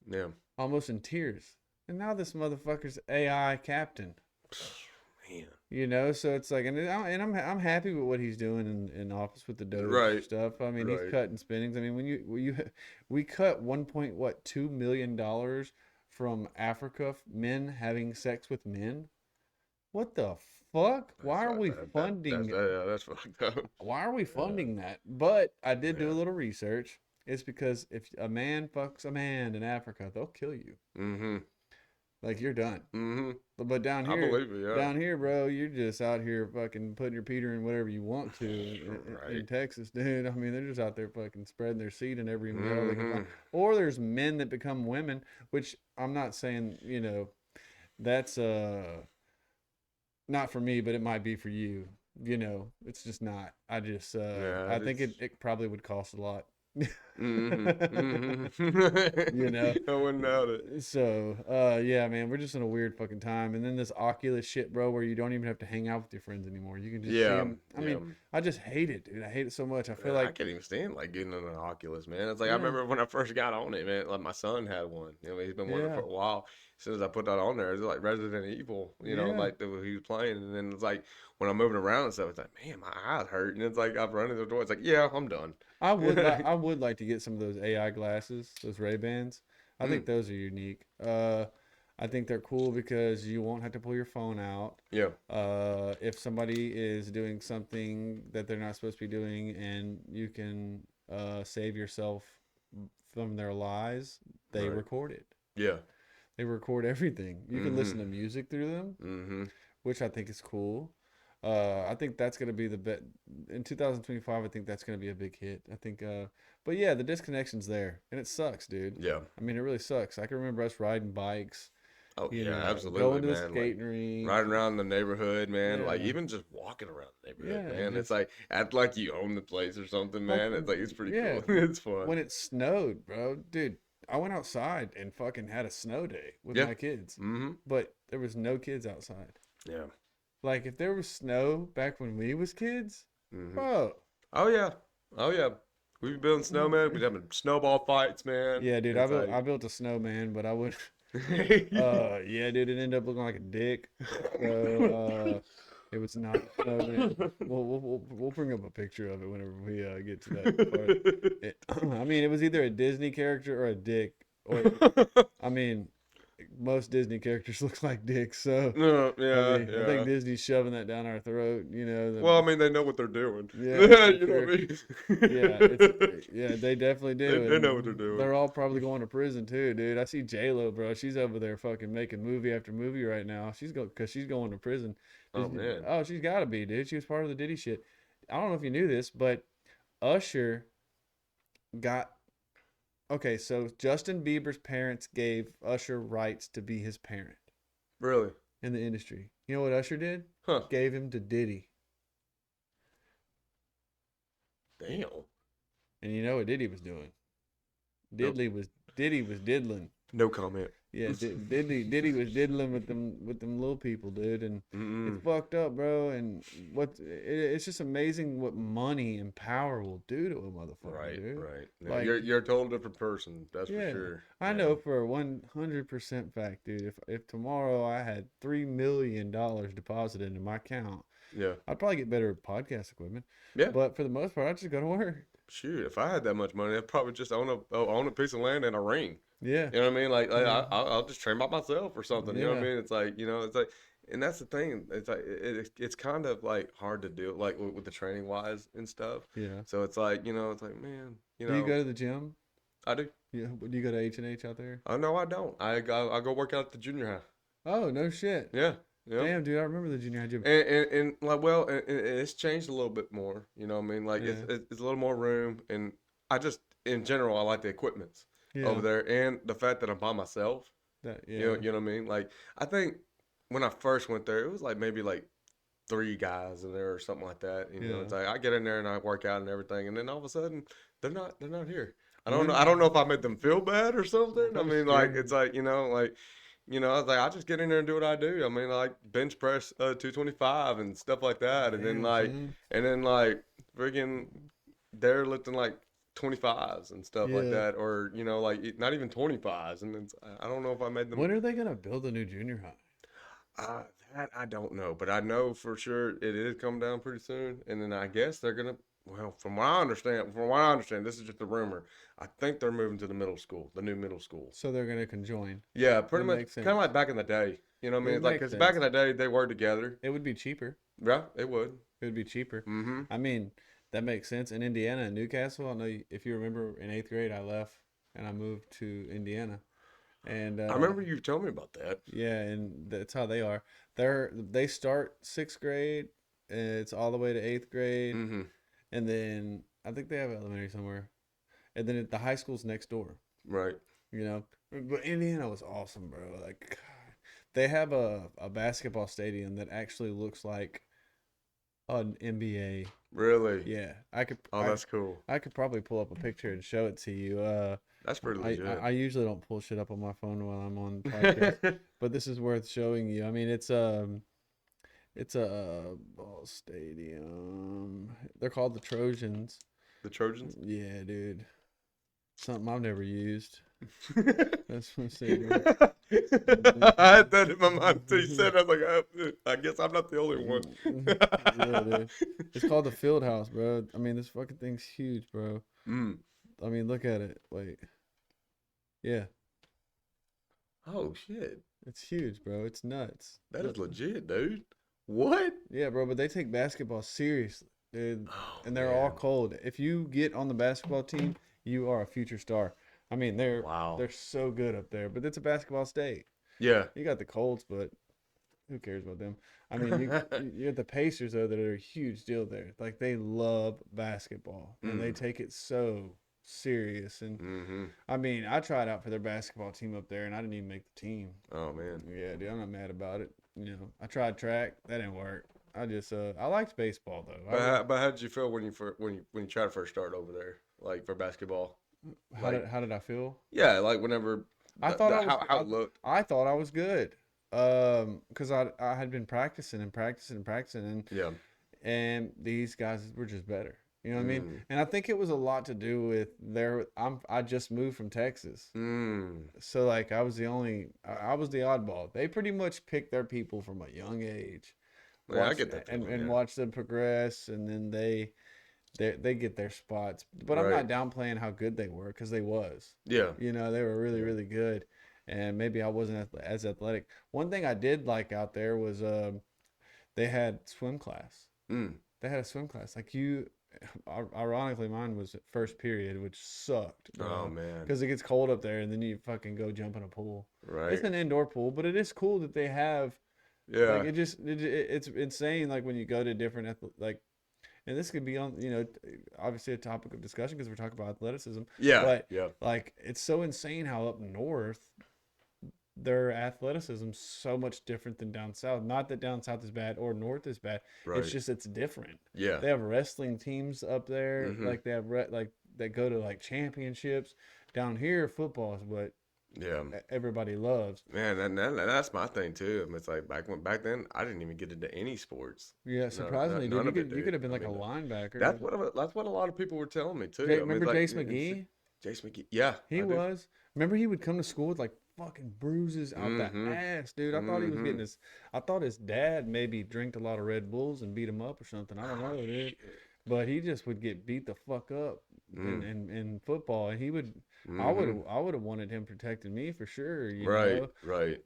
S4: Yeah.
S1: Almost in tears. And now this motherfucker's AI captain.
S4: Man.
S1: So it's like, and I'm happy with what he's doing in office with the Doge stuff. I mean, he's cutting spendings. I mean, we cut $1.2 million from Africa, men having sex with men. What the fuck? Why are we
S4: That's
S1: funding?
S4: that's fucked up.
S1: Why are we funding that? But I did do a
S4: Yeah.
S1: little research. It's because if a man fucks a man in Africa, they'll kill you.
S4: Mm-hmm.
S1: Like you're done.
S4: Mm-hmm.
S1: But
S4: I believe it, yeah.
S1: down here, bro, you're just out here fucking putting your Peter in whatever you want to in
S4: Right.
S1: Texas, dude. I mean, they're just out there fucking spreading their seed in every meal they can
S4: Mm-hmm.
S1: find. Or there's men that become women, which I'm not saying, that's not for me, but it might be for you. It's just not. I just
S4: Yeah,
S1: I think it probably would cost a lot.
S4: Mm-hmm. Mm-hmm. I wouldn't doubt it.
S1: So, yeah, man, we're just in a weird fucking time. And then this Oculus shit, bro, where you don't even have to hang out with your friends anymore. You can just see
S4: Yeah.
S1: them. I mean, I just hate it, dude. I hate it so much. I feel
S4: I
S1: like,
S4: can't even stand like getting on an Oculus, man. It's like
S1: Yeah.
S4: I remember when I first got on it, man. Like my son had one. He's been wanting it
S1: Yeah.
S4: for a while. As soon as I put that on there, it's like Resident Evil,
S1: Yeah.
S4: like he was playing. And then it's like when I'm moving around and stuff, it's like, man, my eyes hurt. And it's like I've run into the door. It's like, yeah, I'm done.
S1: I would like to get some of those AI glasses, those Ray-Bans. I think those are unique. I think they're cool because you won't have to pull your phone out.
S4: Yeah.
S1: If somebody is doing something that they're not supposed to be doing, and you can save yourself from their lies, they
S4: Right.
S1: record it.
S4: Yeah.
S1: They record everything. You can listen to music through them,
S4: Mm-hmm.
S1: which I think is cool. I think that's going to be the bet in 2025. I think that's going to be a big hit. I think, but yeah, the disconnection's there, and it sucks, dude.
S4: Yeah.
S1: I mean, it really sucks. I can remember us riding bikes,
S4: Oh,
S1: you
S4: yeah,
S1: know,
S4: absolutely,
S1: going to the
S4: man.
S1: skating rink,
S4: Riding around the neighborhood, man. Like
S1: Yeah.
S4: even just walking around the neighborhood,
S1: Yeah,
S4: man.
S1: just-
S4: It's like act like you own the place or something,
S1: Like,
S4: man. It's like it's pretty
S1: yeah,
S4: cool. It's fun.
S1: when it snowed, bro, dude. I went outside and fucking had a snow day with
S4: Yeah.
S1: my kids,
S4: Mm-hmm.
S1: but there was no kids outside.
S4: Yeah.
S1: Like if there was snow back when we was kids,
S4: Mm-hmm.
S1: bro.
S4: Oh yeah. Oh yeah. We'd be building snowmen. We'd having snowball fights, man.
S1: Yeah, dude,
S4: It's
S1: I built a snowman, but I would.
S4: like...
S1: Yeah, dude, it ended up looking like a dick. So, it was not. We'll bring up a picture of it whenever we get to that part. I mean, it was either a Disney character or a dick. Or, I mean, most Disney characters look like dicks. So,
S4: No, yeah,
S1: I mean, I think
S4: yeah.
S1: Disney's shoving that down our throat.
S4: Well, I mean, they know what they're doing.
S1: Yeah,
S4: You know what I mean?
S1: yeah, they definitely do.
S4: They
S1: and
S4: know what they're doing.
S1: They're all probably going to prison too, dude. I see J-Lo, bro. She's over there fucking making movie after movie right now. She's going to prison.
S4: Oh, man.
S1: Oh, she's got to be, dude. She was part of the Diddy shit. I don't know if you knew this, but Usher got. Okay, so Justin Bieber's parents gave Usher rights to be his parent
S4: Really?
S1: in the industry. You know what Usher did?
S4: Huh.
S1: Gave him to Diddy.
S4: Damn.
S1: And you know what Diddy was doing?
S4: Nope.
S1: Diddy was diddling.
S4: No comment.
S1: Yeah, Diddy was diddling with them little people, dude, and
S4: Mm-mm.
S1: it's fucked up, bro. And it's just amazing what money and power will do to a motherfucker,
S4: Right,
S1: dude.
S4: right. Yeah,
S1: Like-
S4: you're a total different person. That's
S1: Yeah,
S4: for sure.
S1: I
S4: Yeah.
S1: know for 100% fact, dude. If tomorrow I had $3 million deposited into my account,
S4: Yeah.
S1: I'd probably get better podcast equipment.
S4: Yeah.
S1: But for the most part, I just go to work.
S4: Shoot, if I had that much money, I'd probably just own a piece of land and a ring.
S1: Yeah.
S4: You know what I mean? Like
S1: Yeah.
S4: I'll just train by myself or something. You know what I
S1: Yeah.
S4: mean? It's like it's like, and that's the thing. It's like it's kind of like hard to do, like with the training wise and stuff.
S1: Yeah.
S4: So it's like it's like man,
S1: Do you go to the gym?
S4: I do.
S1: Yeah. Do you go to H&H out there?
S4: Oh no, I don't. I go work out at the junior high.
S1: Oh, no shit.
S4: Yeah. Yeah.
S1: Damn, dude, I remember the junior high gym.
S4: And like and it's changed a little bit more. You know what I mean? Like
S1: Yeah.
S4: it's a little more room, and I just in general I like the equipments
S1: Yeah.
S4: over there, and the fact that I'm by myself.
S1: That, yeah.
S4: You know what I mean? Like I think when I first went there, it was like maybe like 3 guys in there or something like that. You know,
S1: Yeah.
S4: it's like I get in there and I work out and everything, and then all of a sudden they're not here. I
S1: When-
S4: don't know. I don't know if I made them feel bad or something. I
S1: That's
S4: mean, like
S1: true.
S4: it's like I was like, I just get in there and do what I do. I mean, like bench press 225 and stuff like that, and then
S1: Damn,
S4: like
S1: son.
S4: freaking they're lifting like 25s and stuff like
S1: Yeah.
S4: that, or like not even 25s, and it's, I don't know if I made them.
S1: When are they gonna build a new junior high?
S4: That I don't know, but I know for sure it is coming down pretty soon, and then I guess they're gonna well, from what I understand, this is just a rumor. I think they're moving to the middle school, the new middle school.
S1: So they're gonna conjoin.
S4: Yeah, pretty
S1: That
S4: much,
S1: makes
S4: kind of
S1: sense.
S4: like back in the day. You know what I mean?
S1: It
S4: It's like,
S1: makes
S4: because back in
S1: sense.
S4: the day they were together.
S1: It would be cheaper.
S4: Yeah, it would.
S1: It would be cheaper.
S4: Mm-hmm.
S1: I mean, that makes sense. In Indiana and Newcastle, I know if you remember in 8th grade, I left and I moved to Indiana. And
S4: I remember you telling me about that.
S1: yeah, and that's how they are. They start 6th grade, and it's all the way to 8th grade,
S4: Mm-hmm.
S1: and then I think they have elementary somewhere, and then the high school's next door.
S4: Right.
S1: You know, but Indiana was awesome, bro. Like, God, they have a basketball stadium that actually looks like an NBA.
S4: Really?
S1: Yeah,
S4: Oh, that's cool.
S1: I could probably pull up a picture and show it to you.
S4: That's pretty
S1: I
S4: legit.
S1: I usually don't pull shit up on my phone while I'm on podcast, but this is worth showing you. I mean, it's a ball stadium. They're called the Trojans.
S4: The Trojans?
S1: Yeah, dude. Something I've never used. That's what I'm saying.
S4: I had that in my mind until you said it. I was like, I guess I'm not the only one.
S1: Yeah, dude. It's called the Field House, bro. I mean, this fucking thing's huge, bro.
S4: Mm.
S1: I mean, look at it. Wait. Yeah,
S4: Oh, shit.
S1: it's huge, bro. It's nuts.
S4: That is legit, dude. What?
S1: Yeah, bro, but they take basketball seriously, dude.
S4: Oh,
S1: And they're all
S4: man.
S1: cold. If you get on the basketball team, you are a future star. I mean,
S4: Wow.
S1: they're so good up there. But it's a basketball state.
S4: Yeah.
S1: You got the Colts, but who cares about them? I mean, you got the Pacers though that are a huge deal there. Like they love basketball and they take it so serious. And
S4: Mm-hmm.
S1: I mean, I tried out for their basketball team up there, and I didn't even make the team.
S4: Oh, man.
S1: Yeah, dude, I'm not mad about it. You know, I tried track, that didn't work. I just I liked baseball though.
S4: But how did you feel when you tried to first start over there, like for basketball?
S1: How did I feel?
S4: Yeah, like whenever
S1: I thought
S4: how it looked.
S1: I thought I was good. Because I had been practicing and practicing and practicing,
S4: Yeah.
S1: and these guys were just better. You know what I mean?
S4: Mm.
S1: And I think it was a lot to do with I just moved from Texas.
S4: Mm.
S1: So like I was the oddball. They pretty much picked their people from a young age.
S4: Yeah, I get that
S1: and
S4: feeling, yeah.
S1: watch them progress, and then they get their spots. But I'm not
S4: Right.
S1: downplaying how good they were, because they was.
S4: Yeah.
S1: You know, they were really, really good. And maybe I wasn't as athletic. One thing I did like out there was they had swim class.
S4: Mm.
S1: They had a swim class. Like ironically, mine was first period, which sucked.
S4: Oh, man.
S1: Because it gets cold up there, and then you fucking go jump in a pool.
S4: Right.
S1: It's an indoor pool, but it is cool that they have.
S4: Yeah.
S1: Like it's insane. Like when you go to different and this could be on, obviously a topic of discussion because we're talking about athleticism.
S4: Yeah.
S1: But
S4: Yeah.
S1: like it's so insane how up north their athleticism's so much different than down south. Not that down south is bad or north is bad.
S4: Right.
S1: It's just it's different.
S4: Yeah.
S1: They have wrestling teams up there.
S4: Mhm.
S1: Like they have like they go to like championships. Down here, football is what
S4: Yeah.
S1: everybody loves.
S4: Man, that's my thing too. I mean, it's like back then, I didn't even get into any sports.
S1: Yeah, surprisingly,
S4: none
S1: dude,
S4: of it,
S1: you could have been
S4: I
S1: like a
S4: mean,
S1: linebacker.
S4: That's what a lot of people were telling me too. I mean,
S1: Remember
S4: like,
S1: Jace
S4: you know,
S1: McGee?
S4: Jace McGee. Yeah.
S1: He
S4: I do.
S1: was. Remember he would come to school with like fucking bruises out
S4: Mhm.
S1: the ass, dude. I thought he was getting
S4: Mhm.
S1: I thought his dad maybe drank a lot of Red Bulls and beat him up or something. I don't know, dude. But he just would get beat the fuck up in football, and he would. I would have wanted him protecting me for sure. You
S4: Right.
S1: know?
S4: Right.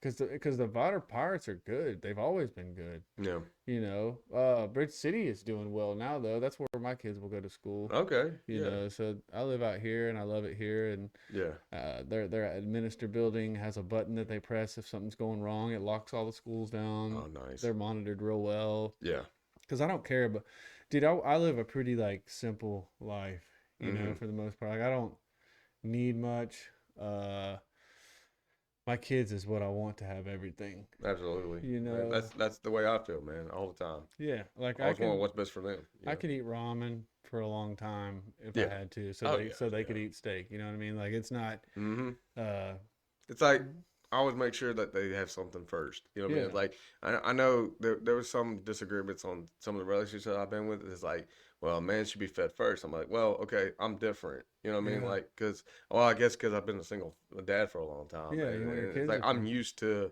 S1: Because the Vider Pirates are good. They've always been good.
S4: Yeah.
S1: You know, Bridge City is doing well now though. That's where my kids will go to school.
S4: Okay.
S1: You
S4: yeah.
S1: know, so I live out here and I love it here. And
S4: Yeah.
S1: their administer building has a button that they press if something's going wrong. It locks all the schools down.
S4: Oh, nice.
S1: They're monitored real well.
S4: Yeah.
S1: Because I don't care, but dude, I live a pretty like simple life. You know, for the most part. Like I don't need much. My kids is what I want to have everything.
S4: Absolutely.
S1: You know,
S4: that's the way I feel, man, all the time.
S1: yeah. Like
S4: I always want what's best for them.
S1: I could eat ramen for a long time if
S4: Yeah.
S1: I had to, so
S4: Oh,
S1: they
S4: yeah,
S1: could eat steak. You know what I mean? Like it's not.
S4: Mm-hmm.
S1: Uh,
S4: It's like I always make sure that they have something first. You know what I mean?
S1: Yeah.
S4: Like I know there was some disagreements on some of the relationships that I've been with. It's like, well, a man should be fed first. I'm like, well, okay, I'm different. You know what I mean?
S1: Yeah.
S4: Like, I guess because I've been a single dad for a long time.
S1: Yeah,
S4: and
S1: you want your
S4: it's
S1: kids
S4: like
S1: to
S4: I'm
S1: feed.
S4: used to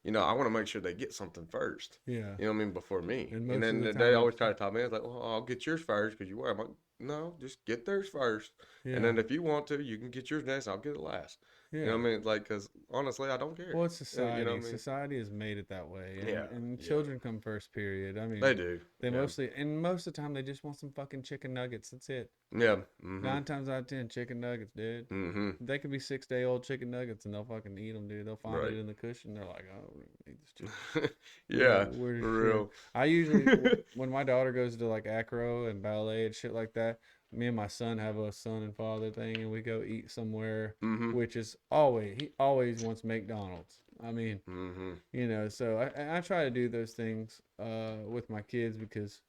S4: I want to make sure they get something first.
S1: Yeah.
S4: You know what I mean? Before me.
S1: And
S4: And
S1: most of
S4: then
S1: the time
S4: they always
S1: it's-
S4: try to talk me. It's like, well, I'll get yours first because you wear. I'm like, no, just get theirs first.
S1: Yeah.
S4: And then if you want to, you can get yours next. I'll get it last.
S1: Yeah.
S4: You know what I mean? Like, because honestly, I don't care.
S1: Well, it's society.
S4: You know what I mean?
S1: Society has made it that way. And,
S4: Yeah,
S1: and
S4: yeah.
S1: children come first, period. I mean,
S4: They do.
S1: They
S4: yeah.
S1: mostly, and most of the time, they just want some fucking chicken nuggets. That's it.
S4: Yeah. Mm-hmm.
S1: 9 times out of 10, chicken nuggets, dude.
S4: Mm-hmm.
S1: They could be 6-day-old chicken nuggets, and they'll fucking eat them, dude. They'll find
S4: Right.
S1: it in the cushion. They're like, oh, we don't need this chicken.
S4: Yeah.
S1: We're
S4: For real.
S1: I usually, when my daughter goes to like acro and ballet and shit like that, me and my son have a son and father thing, and we go eat somewhere,
S4: Mm-hmm.
S1: which is he always wants McDonald's. I mean,
S4: Mm-hmm.
S1: So I try to do those things with my kids because,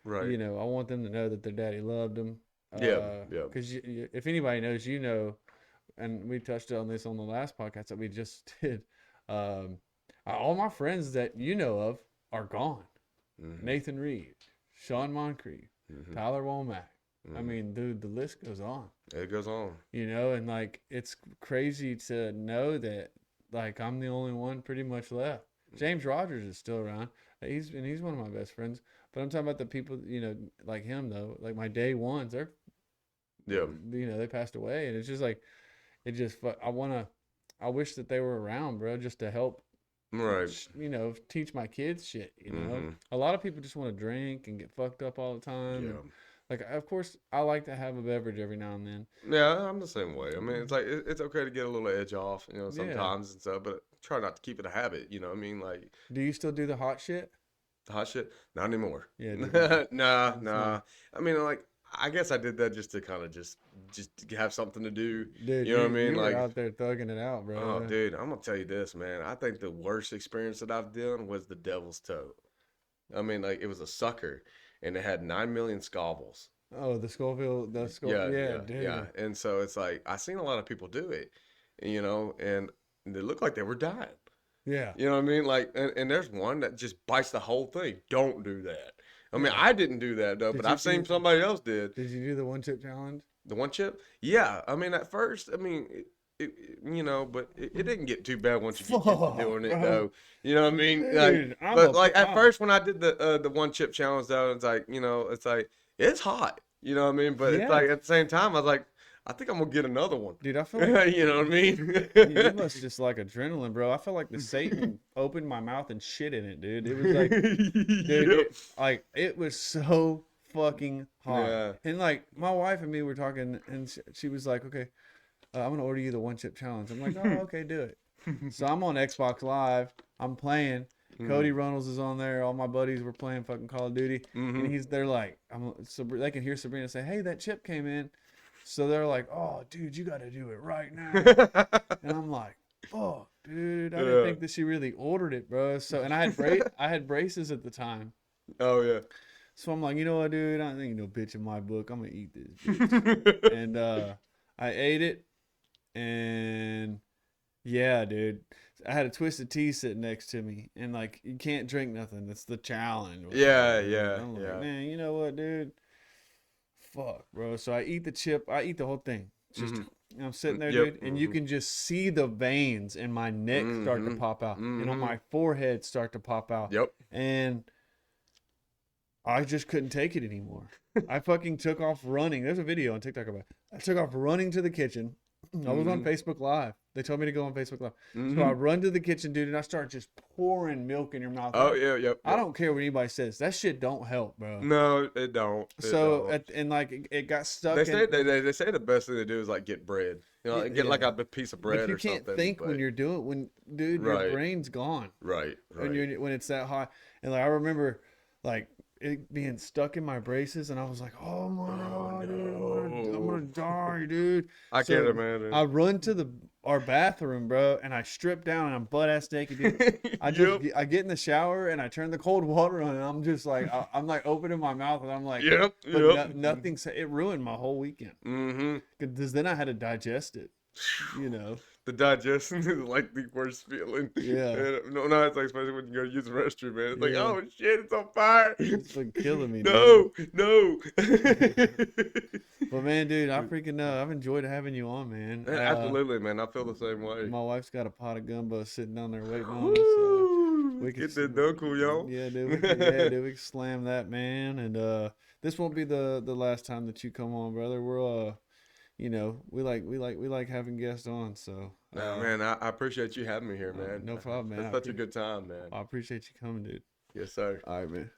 S4: Right.
S1: I want them to know that their daddy loved them.
S4: Yeah, yeah.
S1: Because if anybody knows, and we touched on this on the last podcast that we just did, all my friends that you know of are gone.
S4: Mm-hmm.
S1: Nathan Reed, Sean Moncrief,
S4: Mm-hmm.
S1: Tyler Womack. I
S4: Mhm.
S1: mean, dude, the list goes on.
S4: It goes on.
S1: And like it's crazy to know that like I'm the only one pretty much left. James Rogers is still around. He's one of my best friends. But I'm talking about the people, like him though, like my day ones. They're,
S4: Yeah.
S1: they passed away, and it's just like, I wish that they were around, bro, just to help,
S4: Right.
S1: teach my kids shit.
S4: Mhm.
S1: A lot of people just want to drink and get fucked up all the time.
S4: Yeah.
S1: and, like, of course, I like to have a beverage every now and then.
S4: Yeah, I'm the same way. I mean, it's like it's okay to get a little edge off, sometimes and stuff, but try not to keep it a habit. You know what I mean? Like
S1: Do you still do the hot shit?
S4: the hot shit, not anymore.
S1: Yeah. dude.
S4: nah.
S1: fine.
S4: I mean, like I guess I did that just to kind of just have something to do.
S1: Dude,
S4: You know what I mean?
S1: You were
S4: Like-
S1: out there thugging it out, bro.
S4: Oh, dude, I'm gonna tell you this, man. I think the worst experience that I've done was the Devil's Toe. I mean, like it was a sucker, and it had 9 million scovels.
S1: Oh, the Scoville,
S4: Yeah,
S1: dude.
S4: yeah. And so it's like I seen a lot of people do it, and they looked like they were dying.
S1: Yeah.
S4: You know what I mean? Like, and there's one that just bites the whole thing. Don't do that. I mean, I didn't do that though,
S1: Did
S4: but
S1: you
S4: I've seen
S1: do-
S4: somebody else did.
S1: Did you do the 1-chip challenge?
S4: The one chip? Yeah. I mean, at first, I mean, but it didn't get too bad once you get
S1: Fuck,
S4: to doing it
S1: bro.
S4: though. You know what I mean?
S1: Dude, I'm
S4: But
S1: a-
S4: like at
S1: I'm-
S4: first when I did the one chip challenge though, it's like, it's like it's hot. You know what I mean? But
S1: Yeah.
S4: it's like at the same time, I was like, I think I'm gonna get another one.
S1: Dude, I feel like
S4: You know what I mean?
S1: you must just like adrenaline, bro. I felt like the Satan opened my mouth and shit in it, dude. It was like, dude, it was so fucking hot.
S4: Yeah.
S1: And like my wife and me were talking, and she was like, "Okay, I'm gonna order you the 1-chip challenge." I'm like, "Oh, okay, do it." So I'm on Xbox Live. I'm playing. Cody Runnels is on there. All my buddies were playing fucking Call of Duty, and they're like, so they can hear Sabrina say, "Hey, that chip came in." So they're like, "Oh, dude, you got to do it right now." And I'm like, "Fuck, dude, I didn't think that she really ordered it, bro." So, and I had braces at the time.
S4: Oh yeah.
S1: So I'm like, you know what, dude? I don't think no bitch in my book. I'm gonna eat this bitch. And I ate it, and yeah, dude, I had a Twisted Tea sitting next to me, and like, you can't drink nothing. That's the challenge.
S4: Yeah,
S1: And
S4: yeah,
S1: I'm like,
S4: yeah.
S1: man, you know what, dude? Fuck, bro. So I eat the chip. I eat the whole thing. Just I'm sitting there,
S4: Yep,
S1: dude, and you can just see the veins in my neck start to pop out, and on my forehead start to pop out.
S4: Yep.
S1: And I just couldn't take it anymore. I fucking took off running. There's a video on TikTok about it. I took off running to the kitchen. I was on Facebook Live. They told me to go on Facebook Live. So I run to the kitchen, dude, and I start just pouring milk in your mouth.
S4: Oh yeah, yep.
S1: I don't care what anybody says. That shit don't help, bro.
S4: No, it don't. It
S1: So
S4: don't.
S1: and like it got stuck.
S4: They
S1: in,
S4: say they say the best thing to do is like get bread. Get like a piece of bread
S1: but you
S4: or
S1: can't
S4: something.
S1: think when
S4: but-
S1: you're doing dude, your
S4: Right.
S1: brain's gone
S4: right.
S1: when it's that hot. And like I remember like it being stuck in my braces, and I was like, oh my god, dude, I'm gonna die, dude.
S4: I
S1: So,
S4: can't imagine.
S1: I run to our bathroom, bro, and I strip down and I'm butt ass naked, dude. I get in the shower and I turn the cold water on, and I'm just like I'm like opening my mouth, and I'm like,
S4: Yep.
S1: but nothing. It ruined my whole weekend
S4: Mm-hmm.
S1: because then I had to digest it.
S4: The digestion is like the worst feeling.
S1: Yeah.
S4: And, no, it's like especially when you go to use the restroom, man. It's like,
S1: Yeah.
S4: oh shit, it's on fire.
S1: It's like killing me.
S4: No,
S1: dude.
S4: no.
S1: But man, dude, I freaking know. I've enjoyed having you on, man.
S4: Absolutely, man. I feel the same way.
S1: My wife's got a pot of gumbo sitting down there waiting on us. So we
S4: Get that dunkel, y'all.
S1: yeah, dude. We can slam that, man. And this won't be the last time that you come on, brother. We're you know, we like having guests on. So
S4: Nah, man, I appreciate you having me here, man.
S1: no problem, man.
S4: It's such a good time, man.
S1: I appreciate you coming, dude.
S4: Yes, sir.
S1: All right, man.